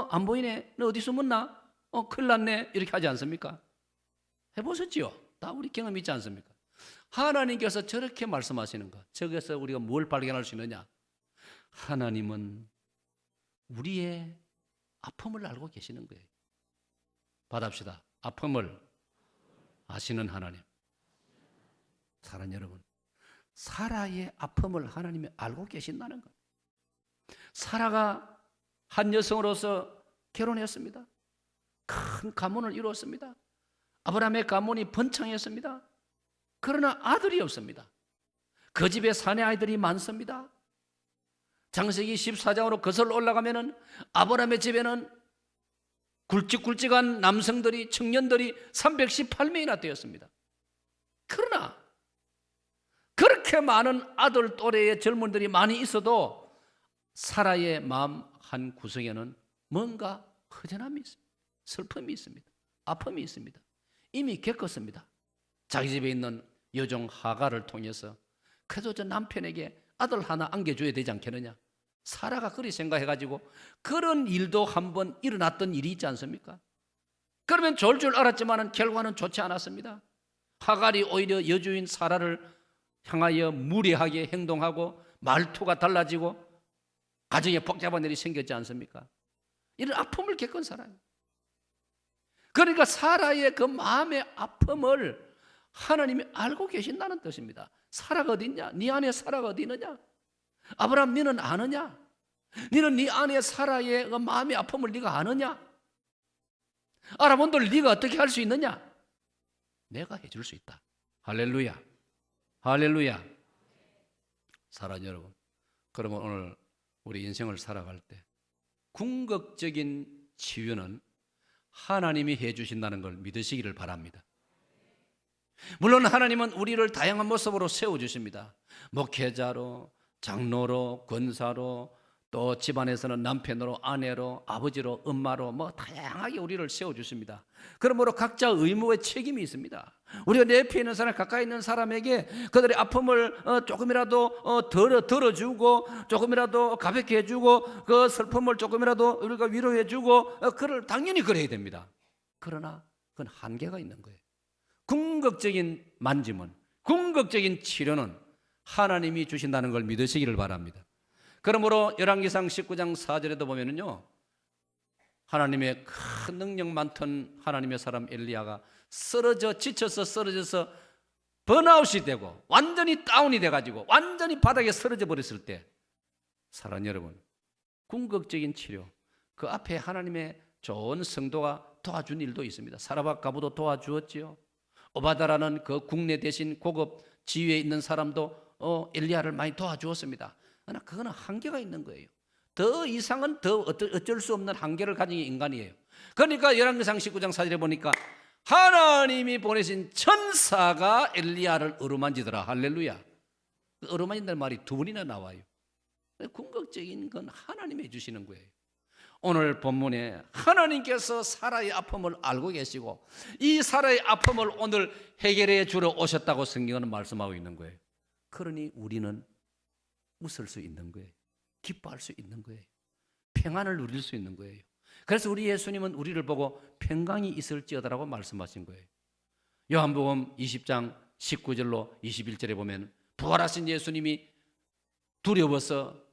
S1: 안 보이네, 너 어디 숨었나, 큰일 났네, 이렇게 하지 않습니까? 해보셨지요? 다 우리 경험 있지 않습니까? 하나님께서 저렇게 말씀하시는 것, 저기서 우리가 뭘 발견할 수 있느냐? 하나님은 우리의 아픔을 알고 계시는 거예요. 받합시다. 아픔을 아시는 하나님. 사랑하는 여러분, 사라의 아픔을 하나님이 알고 계신다는 것. 사라가 한 여성으로서 결혼했습니다. 큰 가문을 이루었습니다. 아브라함의 가문이 번창했습니다. 그러나 아들이 없습니다. 그 집에 사내 아이들이 많습니다. 창세기 14장으로 거슬러 올라가면은 아브라함의 집에는 굵직굵직한 남성들이, 청년들이 318명이나 되었습니다. 그러나 그렇게 많은 아들 또래의 젊은들이 많이 있어도 사라의 마음 한 구석에는 뭔가 허전함이 있습니다. 슬픔이 있습니다. 아픔이 있습니다. 이미 겪었습니다. 자기 집에 있는 여종 하가를 통해서 그래도 저 남편에게 아들 하나 안겨줘야 되지 않겠느냐, 사라가 그리 생각해가지고 그런 일도 한번 일어났던 일이 있지 않습니까? 그러면 좋을 줄 알았지만 결과는 좋지 않았습니다. 하갈이 오히려 여주인 사라를 향하여 무례하게 행동하고 말투가 달라지고 가정에 복잡한 일이 생겼지 않습니까? 이런 아픔을 겪은 사람이에요. 그러니까 사라의 그 마음의 아픔을 하나님이 알고 계신다는 뜻입니다. 사라가 어디 있냐? 네 안에 사라가 어디 있느냐? 아브라함, 너는 아느냐? 너는 네 안에 사라의 그 마음의 아픔을 네가 아느냐? 알아본들 네가 어떻게 할 수 있느냐? 내가 해줄 수 있다. 할렐루야, 할렐루야. 사랑하는 여러분, 그러면 오늘 우리 인생을 살아갈 때 궁극적인 치유는 하나님이 해주신다는 걸 믿으시기를 바랍니다. 물론 하나님은 우리를 다양한 모습으로 세워주십니다. 목회자로, 장로로, 권사로, 또 집안에서는 남편으로, 아내로, 아버지로, 엄마로 뭐 다양하게 우리를 세워주십니다. 그러므로 각자 의무와 책임이 있습니다. 우리가 내 옆에 있는 사람, 가까이 있는 사람에게 그들의 아픔을 조금이라도 덜어주고, 조금이라도 가볍게 해주고, 그 슬픔을 조금이라도 우리가 위로해주고, 그를 당연히 그래야 됩니다. 그러나 그건 한계가 있는 거예요. 궁극적인 만짐은, 궁극적인 치료는 하나님이 주신다는 걸 믿으시기를 바랍니다. 그러므로 열왕기상 19장 4절에도 보면은요, 하나님의 큰 능력 많던 하나님의 사람 엘리야가 지쳐서 쓰러져서 번아웃이 되고 완전히 다운이 돼가지고 완전히 바닥에 쓰러져 버렸을 때, 사랑하는 여러분, 궁극적인 치료, 그 앞에 하나님의 좋은 성도가 도와준 일도 있습니다. 사라밧 가부도 도와주었지요. 오바다라는 그 국내 대신 고급 지위에 있는 사람도 엘리야를 많이 도와주었습니다. 그러나 그거는 한계가 있는 거예요. 더 이상은 더 어쩔 수 없는 한계를 가진 인간이에요. 그러니까 열왕기상 19장 4절에 보니까 하나님이 보내신 천사가 엘리야를 어루만지더라. 할렐루야. 어루만진다는 말이 두 번이나 나와요. 궁극적인 건 하나님이 해주시는 거예요. 오늘 본문에 하나님께서 사라의 아픔을 알고 계시고 이 사라의 아픔을 오늘 해결해 주러 오셨다고 성경은 말씀하고 있는 거예요. 그러니 우리는 웃을 수 있는 거예요. 기뻐할 수 있는 거예요. 평안을 누릴 수 있는 거예요. 그래서 우리 예수님은 우리를 보고 평강이 있을지어다라고 말씀하신 거예요. 요한복음 20장 19절로 21절에 보면 부활하신 예수님이 두려워서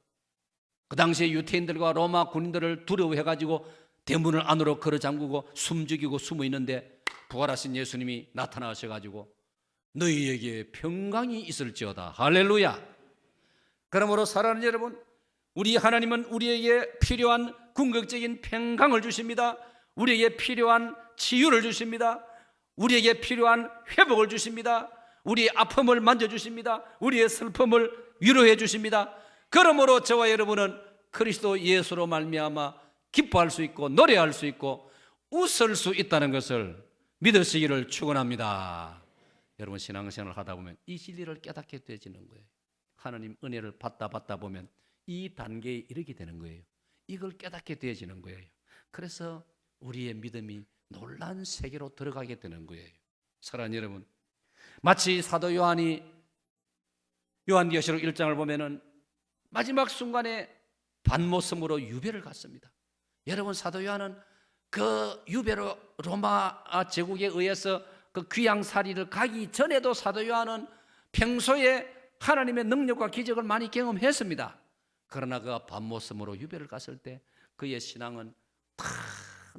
S1: 그 당시에 유태인들과 로마 군인들을 두려워해가지고 대문을 안으로 걸어 잠그고 숨죽이고 숨어 있는데 부활하신 예수님이 나타나셔가지고 너희에게 평강이 있을지어다. 할렐루야. 그러므로 사랑하는 여러분, 우리 하나님은 우리에게 필요한 궁극적인 평강을 주십니다. 우리에게 필요한 치유를 주십니다. 우리에게 필요한 회복을 주십니다. 우리의 아픔을 만져주십니다. 우리의 슬픔을 위로해 주십니다. 그러므로 저와 여러분은 그리스도 예수로 말미암아 기뻐할 수 있고 노래할 수 있고 웃을 수 있다는 것을 믿으시기를 축원합니다. 여러분, 신앙생활을 하다 보면 이 진리를 깨닫게 되어지는 거예요. 하나님 은혜를 받다 보면 이 단계에 이르게 되는 거예요. 이걸 깨닫게 되어지는 거예요. 그래서 우리의 믿음이 놀라운 세계로 들어가게 되는 거예요. 사랑하는 여러분, 마치 사도 요한이 요한계시록 1장을 보면은 마지막 순간에 반모섬으로 유배를 갔습니다. 여러분, 사도 요한은 그 유배로 로마 제국에 의해서 그 귀양살이를 가기 전에도 사도 요한은 평소에 하나님의 능력과 기적을 많이 경험했습니다. 그러나 그 반모섬으로 유배를 갔을 때 그의 신앙은 더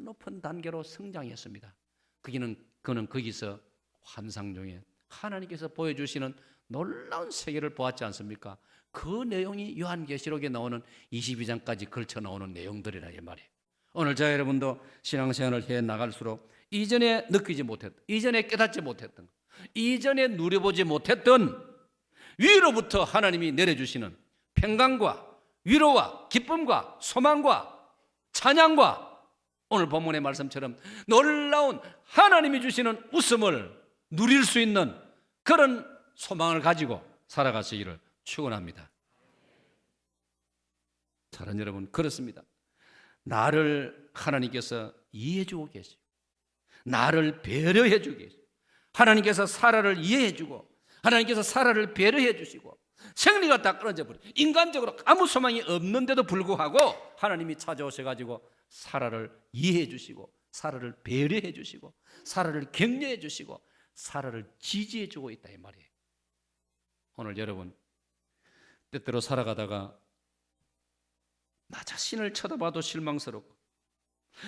S1: 높은 단계로 성장했습니다. 그는 거기서 환상 중에 하나님께서 보여주시는 놀라운 세계를 보았지 않습니까? 그 내용이 요한계시록에 나오는 22장까지 걸쳐 나오는 내용들이라 이 말이에요. 오늘 저 여러분도 신앙생활을 해 나갈수록 이전에 느끼지 못했던, 이전에 깨닫지 못했던, 이전에 누려보지 못했던 위로부터 하나님이 내려주시는 평강과 위로와 기쁨과 소망과 찬양과 오늘 본문의 말씀처럼 놀라운 하나님이 주시는 웃음을 누릴 수 있는 그런 소망을 가지고 살아가시기를 축원합니다. 사랑하는 여러분, 그렇습니다. 나를 하나님께서 이해해주고 계시고 나를 배려해주고 계시고 하나님께서 사라를 이해해주고 하나님께서 사라를 배려해 주시고 생리가 다 끊어져 버려. 인간적으로 아무 소망이 없는데도 불구하고 하나님이 찾아오셔가지고 사라를 이해해 주시고 사라를 배려해 주시고 사라를 격려해 주시고 사라를 지지해 주고 있다 이 말이에요. 오늘 여러분, 때때로 살아가다가 나 자신을 쳐다봐도 실망스럽고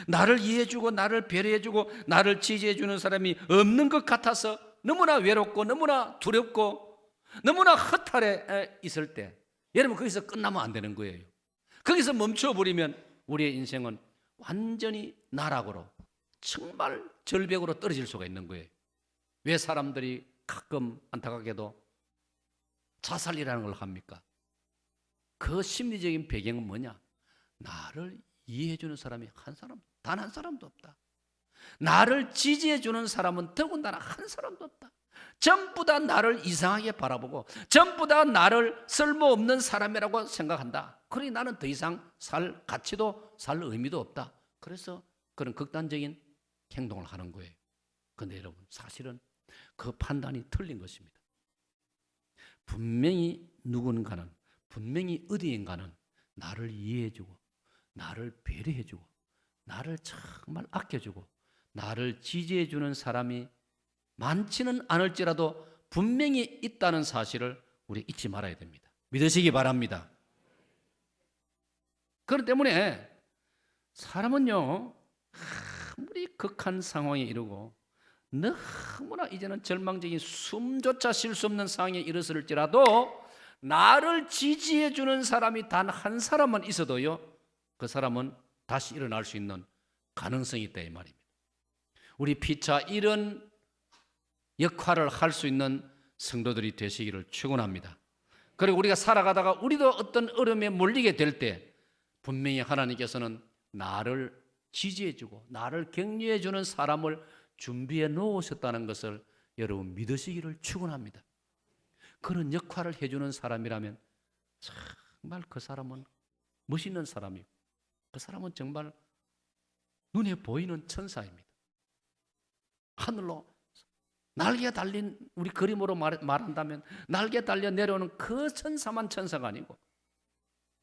S1: 나를 이해해주고 나를 배려해주고 나를 지지해주는 사람이 없는 것 같아서 너무나 외롭고 너무나 두렵고 너무나 허탈해 있을 때 여러분, 거기서 끝나면 안 되는 거예요. 거기서 멈춰버리면 우리의 인생은 완전히 나락으로 정말 절벽으로 떨어질 수가 있는 거예요. 왜 사람들이 가끔 안타깝게도 자살이라는 걸 합니까? 그 심리적인 배경은 뭐냐? 나를 이해해주는 사람이 단 한 사람도 없다. 나를 지지해주는 사람은 더군다나 한 사람도 없다. 전부 다 나를 이상하게 바라보고 전부 다 나를 쓸모없는 사람이라고 생각한다. 그러니 나는 더 이상 살 가치도 살 의미도 없다. 그래서 그런 극단적인 행동을 하는 거예요. 그런데 여러분, 사실은 그 판단이 틀린 것입니다. 분명히 누군가는, 분명히 어디인가는 나를 이해해주고 나를 배려해주고 나를 정말 아껴주고 나를 지지해주는 사람이 많지는 않을지라도 분명히 있다는 사실을 우리 잊지 말아야 됩니다. 믿으시기 바랍니다. 그렇기 때문에 사람은요, 아무리 극한 상황에 이르고 너무나 이제는 절망적인 숨조차 쉴 수 없는 상황에 이르렀을지라도 나를 지지해 주는 사람이 단 한 사람만 있어도요, 그 사람은 다시 일어날 수 있는 가능성이 있다 이 말입니다. 우리 피차 이런 역할을 할 수 있는 성도들이 되시기를 축원합니다. 그리고 우리가 살아가다가 우리도 어떤 어려움에 몰리게 될 때 분명히 하나님께서는 나를 지지해 주고 나를 격려해 주는 사람을 준비해 놓으셨다는 것을 여러분 믿으시기를 축원합니다. 그런 역할을 해주는 사람이라면 정말 그 사람은 멋있는 사람이고 그 사람은 정말 눈에 보이는 천사입니다. 하늘로 날개 달린, 우리 그림으로 말한다면 날개 달려 내려오는 그 천사만 천사가 아니고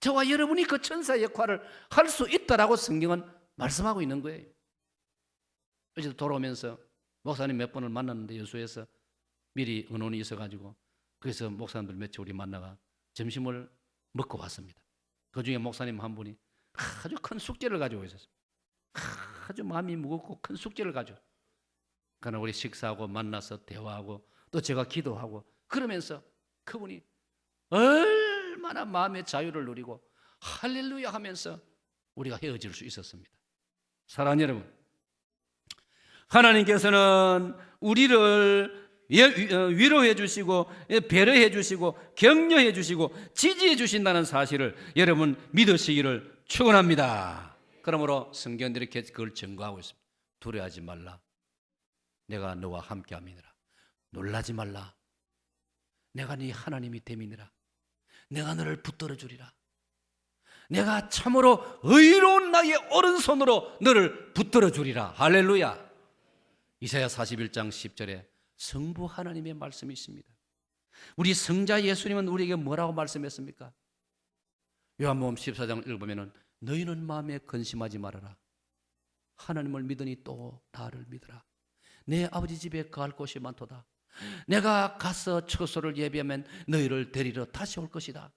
S1: 저와 여러분이 그 천사의 역할을 할 수 있다라고 성경은 말씀하고 있는 거예요. 어제도 돌아오면서 목사님 몇 번을 만났는데 여수에서 미리 의논이 있어가지고 그래서 목사님들 몇 우리 만나가 점심을 먹고 왔습니다. 그중에 목사님 한 분이 아주 큰 숙제를 가지고 있었어요. 아주 마음이 무겁고 큰 숙제를 가지고. 그러나 우리 식사하고 만나서 대화하고 또 제가 기도하고 그러면서 그분이 얼마나 마음의 자유를 누리고 할렐루야 하면서 우리가 헤어질 수 있었습니다. 사랑하는 여러분, 하나님께서는 우리를 위로해 주시고 배려해 주시고 격려해 주시고 지지해 주신다는 사실을 여러분 믿으시기를 축원합니다. 그러므로 성경들이 그걸 증거하고 있습니다. 두려워하지 말라. 내가 너와 함께함이니라. 놀라지 말라. 내가 네 하나님이 됨이니라. 내가 너를 붙들어 주리라. 내가 참으로 의로운 나의 오른손으로 너를 붙들어 주리라. 할렐루야. 이사야 41장 10절에 성부 하나님의 말씀이 있습니다. 우리 성자 예수님은 우리에게 뭐라고 말씀했습니까? 요한복음 14장 읽으면 너희는 마음에 근심하지 말아라. 하나님을 믿으니 또 나를 믿으라. 내 아버지 집에 거할 곳이 많도다. 내가 가서 처소를 예비하면 너희를 데리러 다시 올 것이다.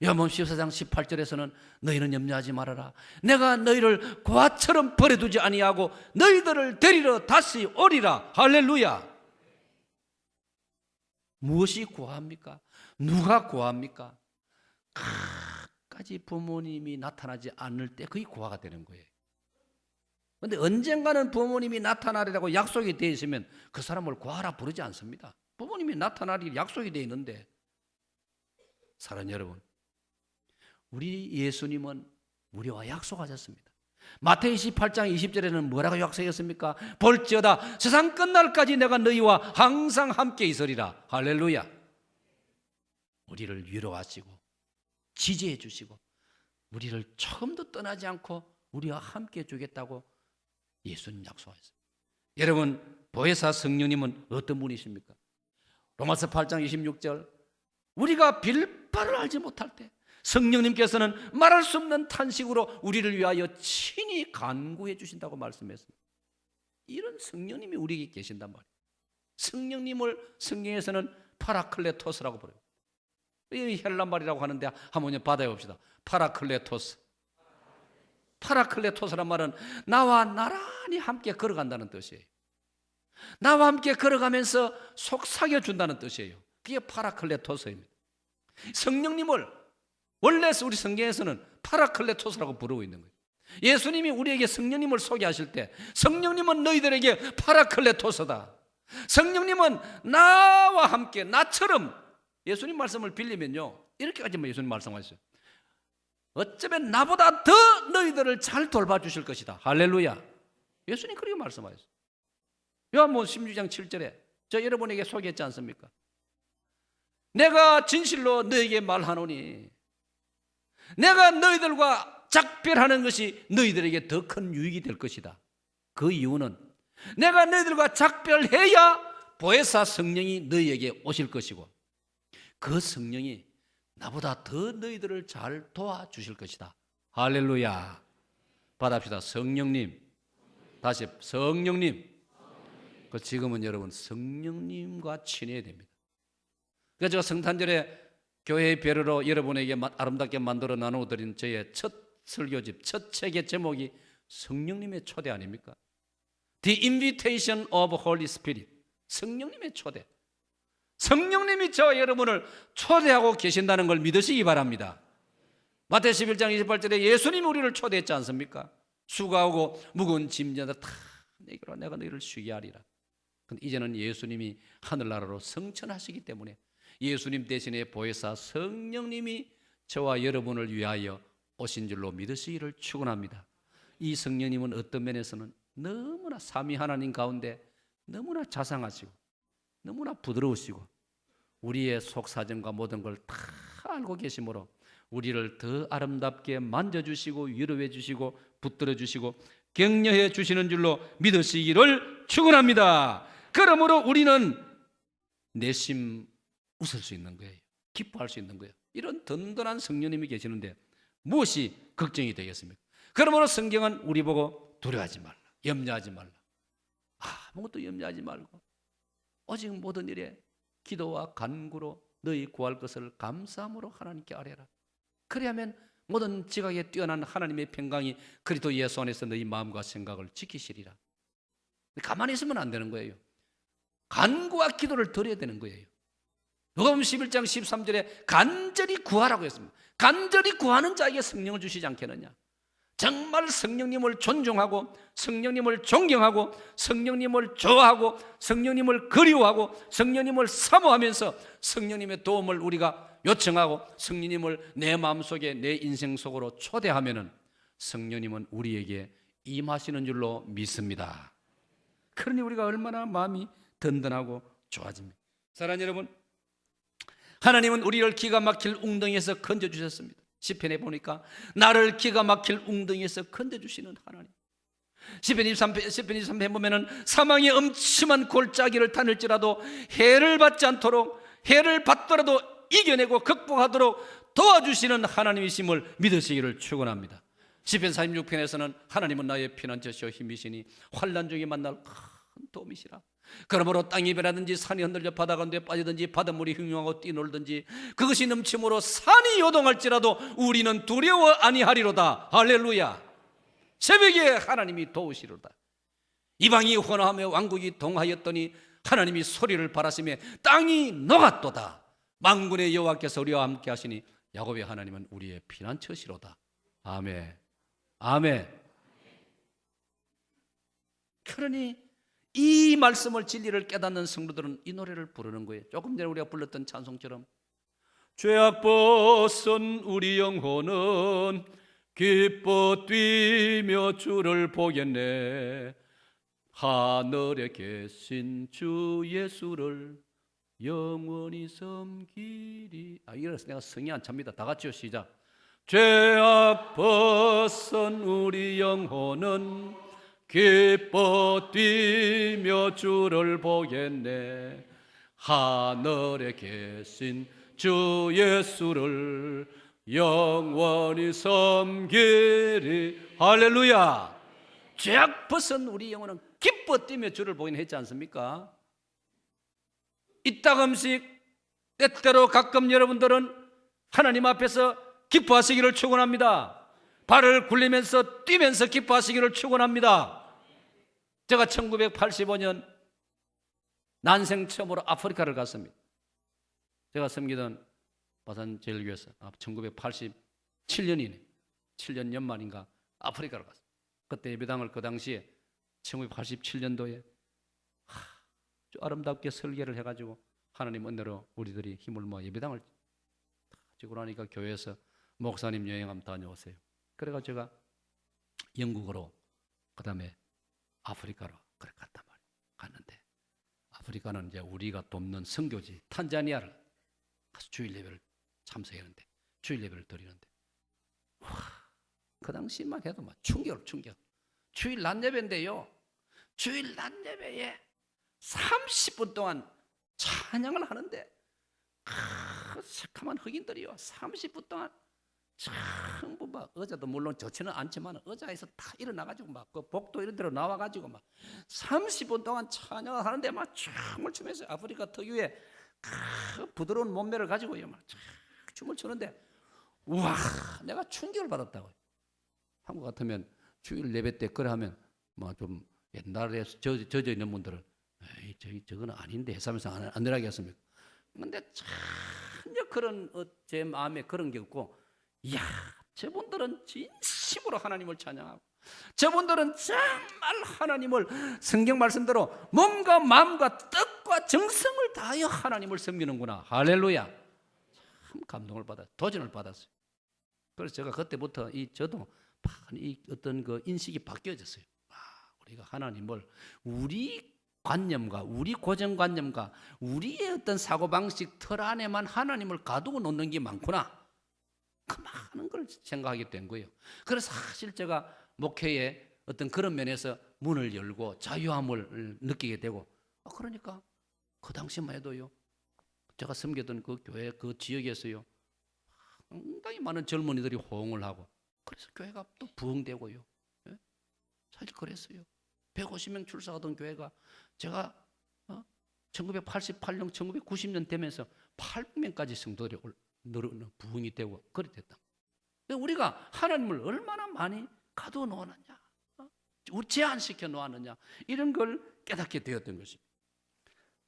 S1: 요한복음 14장 18절에서는 너희는 염려하지 말아라. 내가 너희를 고아처럼 버려두지 아니하고 너희들을 데리러 다시 오리라. 할렐루야. 무엇이 고아합니까? 누가 고아합니까? 끝까지 부모님이 나타나지 않을 때 그게 고아가 되는 거예요. 그런데 언젠가는 부모님이 나타나리라고 약속이 되어 있으면 그 사람을 고아라 부르지 않습니다. 부모님이 나타나리 약속이 되어 있는데, 사랑하는 여러분, 우리 예수님은 우리와 약속하셨습니다. 마태복음 28장 20절에는 뭐라고 약속했습니까? 볼지어다 세상 끝날까지 내가 너희와 항상 함께 있으리라. 할렐루야. 우리를 위로하시고 지지해 주시고 우리를 처음도 떠나지 않고 우리와 함께 주겠다고 예수님 약속하셨습니다. 여러분, 보혜사 성령님은 어떤 분이십니까? 로마서 8장 26절, 우리가 빌 바를 알지 못할 때 성령님께서는 말할 수 없는 탄식으로 우리를 위하여 친히 간구해 주신다고 말씀했습니다. 이런 성령님이 우리에게 계신단 말이에요. 성령님을 성경에서는 파라클레토스라고 부릅니다. 이 헬란 말이라고 하는데 한번 받아봅시다. 파라클레토스. 파라클레토스란 말은 나와 나란히 함께 걸어간다는 뜻이에요. 나와 함께 걸어가면서 속삭여준다는 뜻이에요. 그게 파라클레토스입니다. 성령님을 원래 우리 성경에서는 파라클레토스라고 부르고 있는 거예요. 예수님이 우리에게 성령님을 소개하실 때 성령님은 너희들에게 파라클레토스다. 성령님은 나와 함께 나처럼, 예수님 말씀을 빌리면요 이렇게까지만 예수님 말씀하셨어요. 어쩌면 나보다 더 너희들을 잘 돌봐주실 것이다. 할렐루야. 예수님 그렇게 말씀하셨어요. 요한복음 16장 7절에 저 여러분에게 소개했지 않습니까? 내가 진실로 너에게 말하노니 내가 너희들과 작별하는 것이 너희들에게 더 큰 유익이 될 것이다. 그 이유는 내가 너희들과 작별해야 보혜사 성령이 너희에게 오실 것이고 그 성령이 나보다 더 너희들을 잘 도와주실 것이다. 할렐루야. 받아봅시다. 성령님. 다시 성령님. 지금은 여러분 성령님과 친해야 됩니다. 그래서 제가 성탄절에 교회의 배려로 여러분에게 아름답게 만들어 나누어드린 저의 첫 설교집, 첫 책의 제목이 성령님의 초대 아닙니까? The Invitation of Holy Spirit. 성령님의 초대. 성령님이 저와 여러분을 초대하고 계신다는 걸 믿으시기 바랍니다. 마태복음 11장 28절에 예수님이 우리를 초대했지 않습니까? 수고하고 무거운 짐자들 다 내게로 내가 너희를 쉬게 하리라. 근데 이제는 예수님이 하늘나라로 승천하시기 때문에 예수님 대신에 보혜사 성령님이 저와 여러분을 위하여 오신 줄로 믿으시기를 축원합니다. 이 성령님은 어떤 면에서는 너무나 삼위 하나님 가운데 너무나 자상하시고 너무나 부드러우시고 우리의 속사정과 모든 걸 다 알고 계시므로 우리를 더 아름답게 만져주시고 위로해 주시고 붙들어 주시고 격려해 주시는 줄로 믿으시기를 축원합니다. 그러므로 우리는 내심 웃을 수 있는 거예요. 기뻐할 수 있는 거예요. 이런 든든한 성령님이 계시는데 무엇이 걱정이 되겠습니까? 그러므로 성경은 우리 보고 두려워하지 말라, 염려하지 말라, 아무것도 염려하지 말고 오직 모든 일에 기도와 간구로 너희 구할 것을 감사함으로 하나님께 아뢰라. 그래야만 모든 지각에 뛰어난 하나님의 평강이 그리스도 예수 안에서 너희 마음과 생각을 지키시리라. 가만히 있으면 안 되는 거예요. 간구와 기도를 드려야 되는 거예요. 누가복음 11장 13절에 간절히 구하라고 했습니다. 간절히 구하는 자에게 성령을 주시지 않겠느냐. 정말 성령님을 존중하고 성령님을 존경하고 성령님을 좋아하고 성령님을 그리워하고 성령님을 사모하면서 성령님의 도움을 우리가 요청하고 성령님을 내 마음속에 내 인생 속으로 초대하면은 성령님은 우리에게 임하시는 줄로 믿습니다. 그러니 우리가 얼마나 마음이 든든하고 좋아집니다. 사랑하는 여러분, 하나님은 우리를 기가 막힐 웅덩이에서 건져주셨습니다. 시편에 보니까 나를 기가 막힐 웅덩이에서 건져주시는 하나님. 시편 23편 보면은 사망의 엄침한 골짜기를 타늘지라도 해를 받지 않도록 해를 받더라도 이겨내고 극복하도록 도와주시는 하나님이심을 믿으시기를 축원합니다. 시편 46편에서는 하나님은 나의 피난처시오 힘이시니 환난 중에 만날 큰 도움이시라. 그러므로 땅이 변하든지 산이 흔들려 바다가 가운데 빠지든지 바닷물이 흉흉하고 뛰놀든지 그것이 넘침으로 산이 요동할지라도 우리는 두려워 아니하리로다. 할렐루야. 새벽에 하나님이 도우시리로다. 이방이 혼화하며 왕국이 동하였더니 하나님이 소리를 바라시며 땅이 녹았도다. 만군의 여호와께서 우리와 함께 하시니 야곱의 하나님은 우리의 피난처시로다. 아멘. 아멘. 그러니 이 말씀을 진리를 깨닫는 성도들은 이 노래를 부르는 거예요. 조금 전에 우리가 불렀던 찬송처럼 죄악 벗은 우리 영혼은 기뻐 뛰며 주를 보겠네. 하늘에 계신 주 예수를 영원히 섬기리. 이래서 내가 성이 안 찹니다. 다 같이요. 시작. 죄악 벗은 우리 영혼은 기뻐 뛰며 주를 보겠네. 하늘에 계신 주 예수를 영원히 섬기리. 할렐루야. 죄악 벗은 우리 영혼은 기뻐 뛰며 주를 보긴 했지 않습니까? 이따금씩 때때로 가끔 여러분들은 하나님 앞에서 기뻐하시기를 축원합니다. 발을 굴리면서 뛰면서 기뻐하시기를 축원합니다. 제가 1985년 난생 처음으로 아프리카를 갔습니다. 제가 섬기던 바산 제일교회에서 1987년이네 7년 연말인가 아프리카를 갔습니다. 그때 예배당을 그 당시에 1987년도에 아주 아름답게 설계를 해가지고 하나님 은혜로 우리들이 힘을 모아 예배당을 지고 나니까 교회에서 목사님 여행 한번 다녀오세요. 그래가지고 제가 영국으로 그 다음에 아프리카로 그래 갔단 말이에요. 갔는데 아프리카는 이제 우리가 돕는 선교지 탄자니아를 가서 주일 예배를 참석했는데 주일 예배를 드리는데 와, 그 당시만 해도 막 충격. 주일 낮 예배인데요. 주일 낮 예배에 30분 동안 찬양을 하는데 새카만 흑인들이요 30분 동안 전부 막 의자도 물론 좋지는 않지만 의자에서 다 일어나가지고 막 그 복도 이런 데로 나와가지고 막 30분 동안 찬양을 하는데 막 춤을 추면서 아프리카 특유의 부드러운 몸매를 가지고요 막 춤을 추는데 우와 내가 충격을 받았다고요. 한국 같으면 주일 예배 때 그래 하면 뭐 좀 옛날에 젖어 있는 분들은 에이 저거는 아닌데 해서면서 안 일하겠습니까? 근데 전혀 그런 제 마음에 그런 게 없고 이야 저분들은 진심으로 하나님을 찬양하고 저분들은 정말 하나님을 성경 말씀대로 몸과 마음과 뜻과 정성을 다하여 하나님을 섬기는구나. 할렐루야. 참 감동을 받았어요. 도전을 받았어요. 그래서 제가 그때부터 저도 이 어떤 그 인식이 바뀌어졌어요. 우리가 하나님을 우리 관념과 우리 고정관념과 우리의 어떤 사고방식 틀 안에만 하나님을 가두고 놓는 게 많구나. 그 많은 걸 생각하게 된 거예요. 그래서 사실 제가 목회에 어떤 그런 면에서 문을 열고 자유함을 느끼게 되고 그러니까 그 당시만 해도요. 제가 섬겼던 그 교회 그 지역에서요. 상당히 많은 젊은이들이 호응을 하고 그래서 교회가 또 부흥되고요. 예? 사실 그랬어요. 150명 출석하던 교회가 제가 1988년, 1990년 되면서 800명까지 성도들이 부흥이 되고 그렇게 됐다. 우리가 하나님을 얼마나 많이 가두어 놓았느냐, 제한시켜 놓았느냐 이런 걸 깨닫게 되었던 것입니다.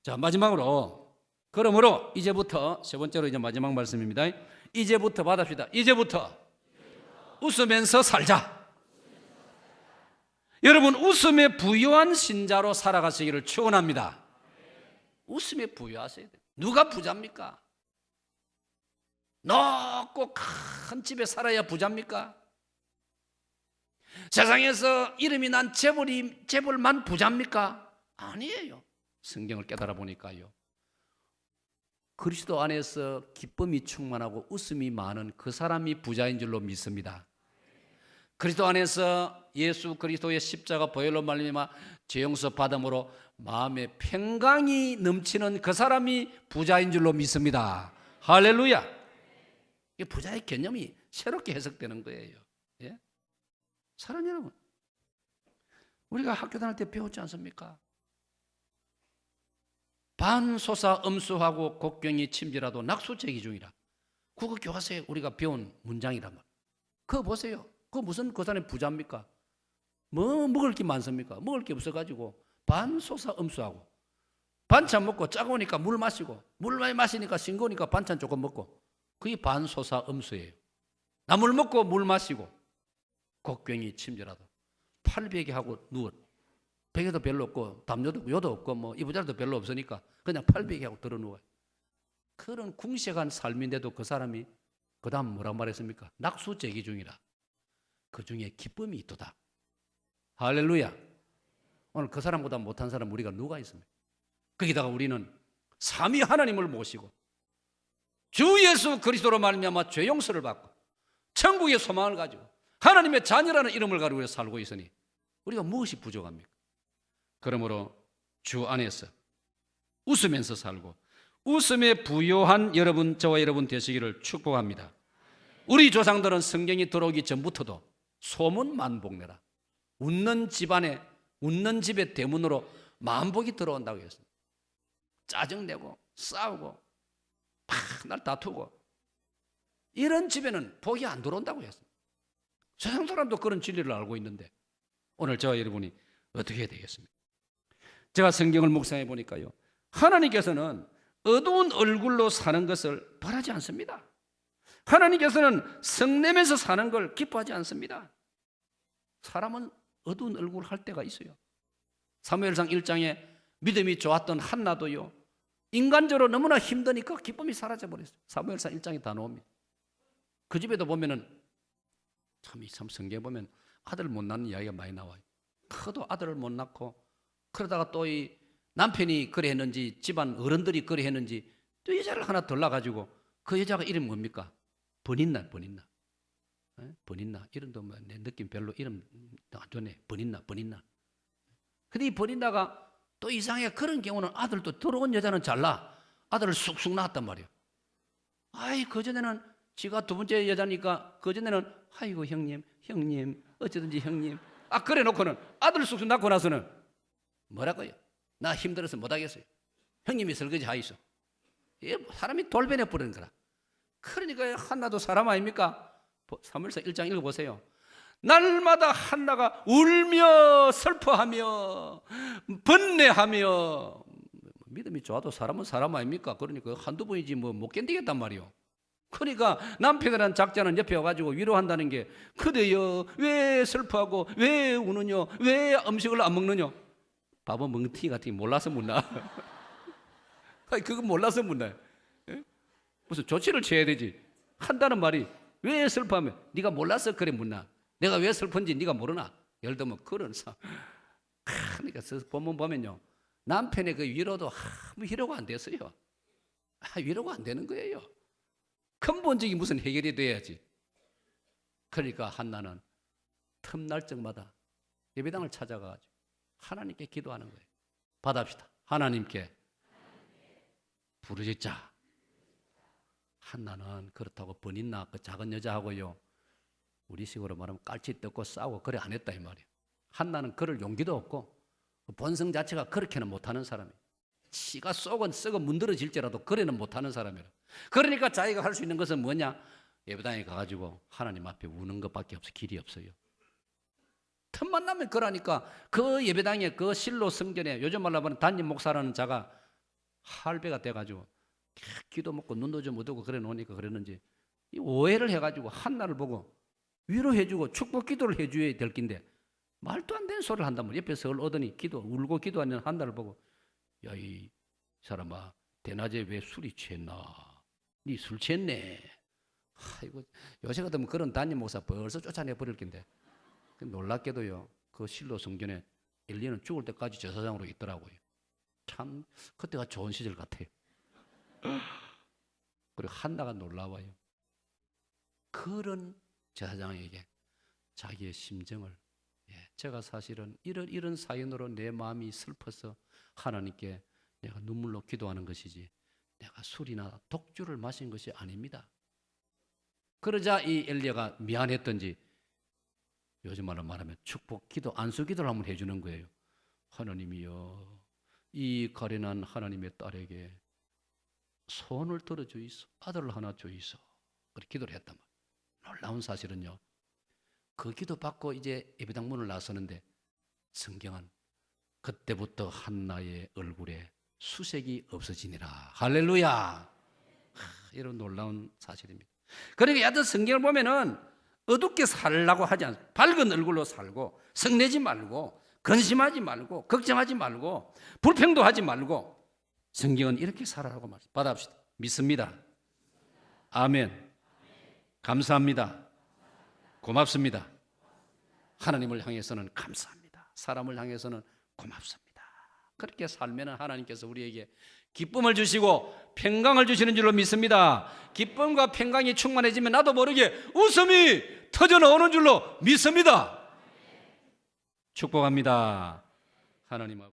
S1: 자 마지막으로 그러므로 이제부터 세 번째로 이제 마지막 말씀입니다. 이제부터 받읍시다. 이제부터 웃으면서 살자. 여러분 웃음에 부유한 신자로 살아가시기를 축원합니다. 웃음에 부유하셔야 돼요. 누가 부자입니까? 높고 큰 집에 살아야 부자입니까? 세상에서 이름이 난 재벌만 부자입니까? 아니에요. 성경을 깨달아 보니까요. 그리스도 안에서 기쁨이 충만하고 웃음이 많은 그 사람이 부자인 줄로 믿습니다. 그리스도 안에서 예수 그리스도의 십자가 보혈로 말미암아 죄 용서 받음으로 마음에 평강이 넘치는 그 사람이 부자인 줄로 믿습니다. 할렐루야. 이 부자의 개념이 새롭게 해석되는 거예요. 예? 사랑하는 여러분, 우리가 학교 다닐 때 배웠지 않습니까? 반소사 엄수하고 곡경이 침지라도 낙수제기 중이라. 그거 교과서에 우리가 배운 문장이란 말. 그거 보세요. 그거 무슨 그 사람이 부자입니까? 뭐 먹을 게 많습니까? 먹을 게 없어가지고 반소사 엄수하고 반찬 먹고 짜고니까 물 마시고 물 많이 마시니까 싱거우니까 반찬 조금 먹고 그게 반소사 엄수예요. 나물 먹고 물 마시고 곡경이 침지라도 팔베개 하고 누워 베개도 별로 없고 담요도 없고 요도 없고 뭐 이부자리도 별로 없으니까 그냥 팔베개 하고 들어 누워요. 그런 궁색한 삶인데도 그 사람이 그 다음 뭐라고 말했습니까? 낙수제기 중이라. 그 중에 기쁨이 있도다. 할렐루야. 오늘 그 사람보다 못한 사람 우리가 누가 있습니까? 거기다가 우리는 삼위 하나님을 모시고 주 예수 그리스도로 말미암아 죄 용서를 받고 천국의 소망을 가지고 하나님의 자녀라는 이름을 가지고 살고 있으니 우리가 무엇이 부족합니까? 그러므로 주 안에서 웃으면서 살고 웃음에 부요한 여러분, 저와 여러분 되시기를 축복합니다. 우리 조상들은 성경이 들어오기 전부터도 소문 만복내라. 웃는 집안에, 웃는 집의 대문으로 만복이 들어온다고 했습니다. 짜증내고 싸우고 날 다투고 이런 집에는 복이 안 들어온다고 했습니다. 세상 사람도 그런 진리를 알고 있는데 오늘 저와 여러분이 어떻게 해야 되겠습니까? 제가 성경을 묵상해 보니까요, 하나님께서는 어두운 얼굴로 사는 것을 바라지 않습니다. 하나님께서는 성내면서 사는 걸 기뻐하지 않습니다. 사람은 어두운 얼굴 할 때가 있어요. 사무엘상 1장에 믿음이 좋았던 한나도요, 인간적으로 너무나 힘드니까 기쁨이 사라져버렸어요. 사무엘상 1장에 다 나옵니다. 그 집에도 보면은 참 성경에 보면 아들 못 낳는 이야기가 많이 나와요. 커도 아들을 못 낳고 그러다가 또 이 남편이 그래 했는지 집안 어른들이 그래 했는지 또 여자를 하나 덜 낳아가지고 그 여자가 이름이 뭡니까? 버닌나. 버닌나. 이름도 뭐 내 느낌 별로 이름 안 좋네. 버닌나. 근데 이 버닌나가 또 이상해. 그런 경우는 아들도 들어온 여자는 잘나. 아들을 쑥쑥 낳았단 말이에요. 아이 그전에는 지가 두 번째 여자니까 그전에는 아이고 형님 어쩌든지 형님 그래 놓고는 아들을 쑥쑥 낳고 나서는 뭐라고요? 나 힘들어서 못하겠어요. 형님이 설거지 하이소. 사람이 돌변해 버리는 거라. 그러니까 한나도 사람 아닙니까? 사무엘서 1장 읽어보세요. 날마다 한나가 울며 슬퍼하며 번뇌하며, 믿음이 좋아도 사람은 사람 아닙니까? 그러니까 한두 번이지 뭐 못 견디겠단 말이요. 그러니까 남편이라는 작자는 옆에 와가지고 위로한다는 게, 그대여 왜 슬퍼하고 왜 우느냐, 왜 음식을 안 먹느냐. 밥은 멍튀 같은 게 몰라서 묻나? 그거 몰라서 묻나요? 무슨 조치를 취해야 되지. 한다는 말이 왜 슬퍼하면 네가 몰라서 그래 묻나? 내가 왜 슬픈지 네가 모르나? 예를 들면 그런 사. 그러니까 본문 보면요, 남편의 그 위로도 아무 위로가 안 됐어요. 위로가 안 되는 거예요. 근본적인 무슨 해결이 돼야지. 그러니까 한나는 틈날 적마다 예배당을 찾아가가지고 하나님께 기도하는 거예요. 받합시다. 하나님께 부르짖자. 한나는 그렇다고 버닌나 그 작은 여자하고요, 우리식으로 말하면 깔치 뜯고 싸우고 그래 안 했다 이 말이에요. 한나는 그럴 용기도 없고 본성 자체가 그렇게는 못하는 사람이에요. 지가 속은 썩어 문드러질지라도 그래는 못하는 사람이에요. 그러니까 자기가 할 수 있는 것은 뭐냐? 예배당에 가가지고 하나님 앞에 우는 것밖에 없어. 길이 없어요. 틈만 나면 그러니까 그 예배당에 그 실로 성전에 요즘 말로 하면 담임 목사라는 자가 할배가 돼가지고 기도 먹고 눈도 좀 어두고 그래 놓으니까 그랬는지 오해를 해가지고 한나를 보고 위로해주고 축복 기도를 해줘야 될 낀데 말도 안 되는 소리를 한단 말이야. 옆에서 오더니 울고 기도하는 한나를 보고, 야 이 사람아, 대낮에 왜 술이 취했나? 니 술 취했네. 아이고, 요새 같으면 그런 담임 목사 벌써 쫓아내 버릴 낀데. 놀랍게도요, 그 실로 성전에 엘리야는 죽을 때까지 제사장으로 있더라고요. 참 그때가 좋은 시절 같아요. 그리고 한나가 놀라워요. 그런 제사장에게 자기의 심정을, 제가 사실은 이런 사연으로 내 마음이 슬퍼서 하나님께 내가 눈물로 기도하는 것이지 내가 술이나 독주를 마신 것이 아닙니다. 그러자 이 엘리야가 미안했던지 요즘 말로 말하면 축복 기도, 안수 기도를 한번 해주는 거예요. 하나님이여, 이 가련한 하나님의 딸에게 손을 들어 주이소. 아들을 하나 주이소. 그렇게 기도를 했단 말이에요. 놀라운 사실은요, 그 기도 받고 이제 예배당 문을 나서는데 성경은 그때부터 한나의 얼굴에 수색이 없어지니라. 할렐루야. 이런 놀라운 사실입니다. 그러니까 여하튼 성경을 보면은 어둡게 살라고 하지 않습니다. 밝은 얼굴로 살고, 성내지 말고, 근심하지 말고, 걱정하지 말고, 불평도 하지 말고, 성경은 이렇게 살아라고 말합니다. 받아봅시다. 믿습니다. 아멘. 감사합니다. 고맙습니다. 하나님을 향해서는 감사합니다. 사람을 향해서는 고맙습니다. 그렇게 살면 하나님께서 우리에게 기쁨을 주시고 평강을 주시는 줄로 믿습니다. 기쁨과 평강이 충만해지면 나도 모르게 웃음이 터져 나오는 줄로 믿습니다. 축복합니다. 하나님.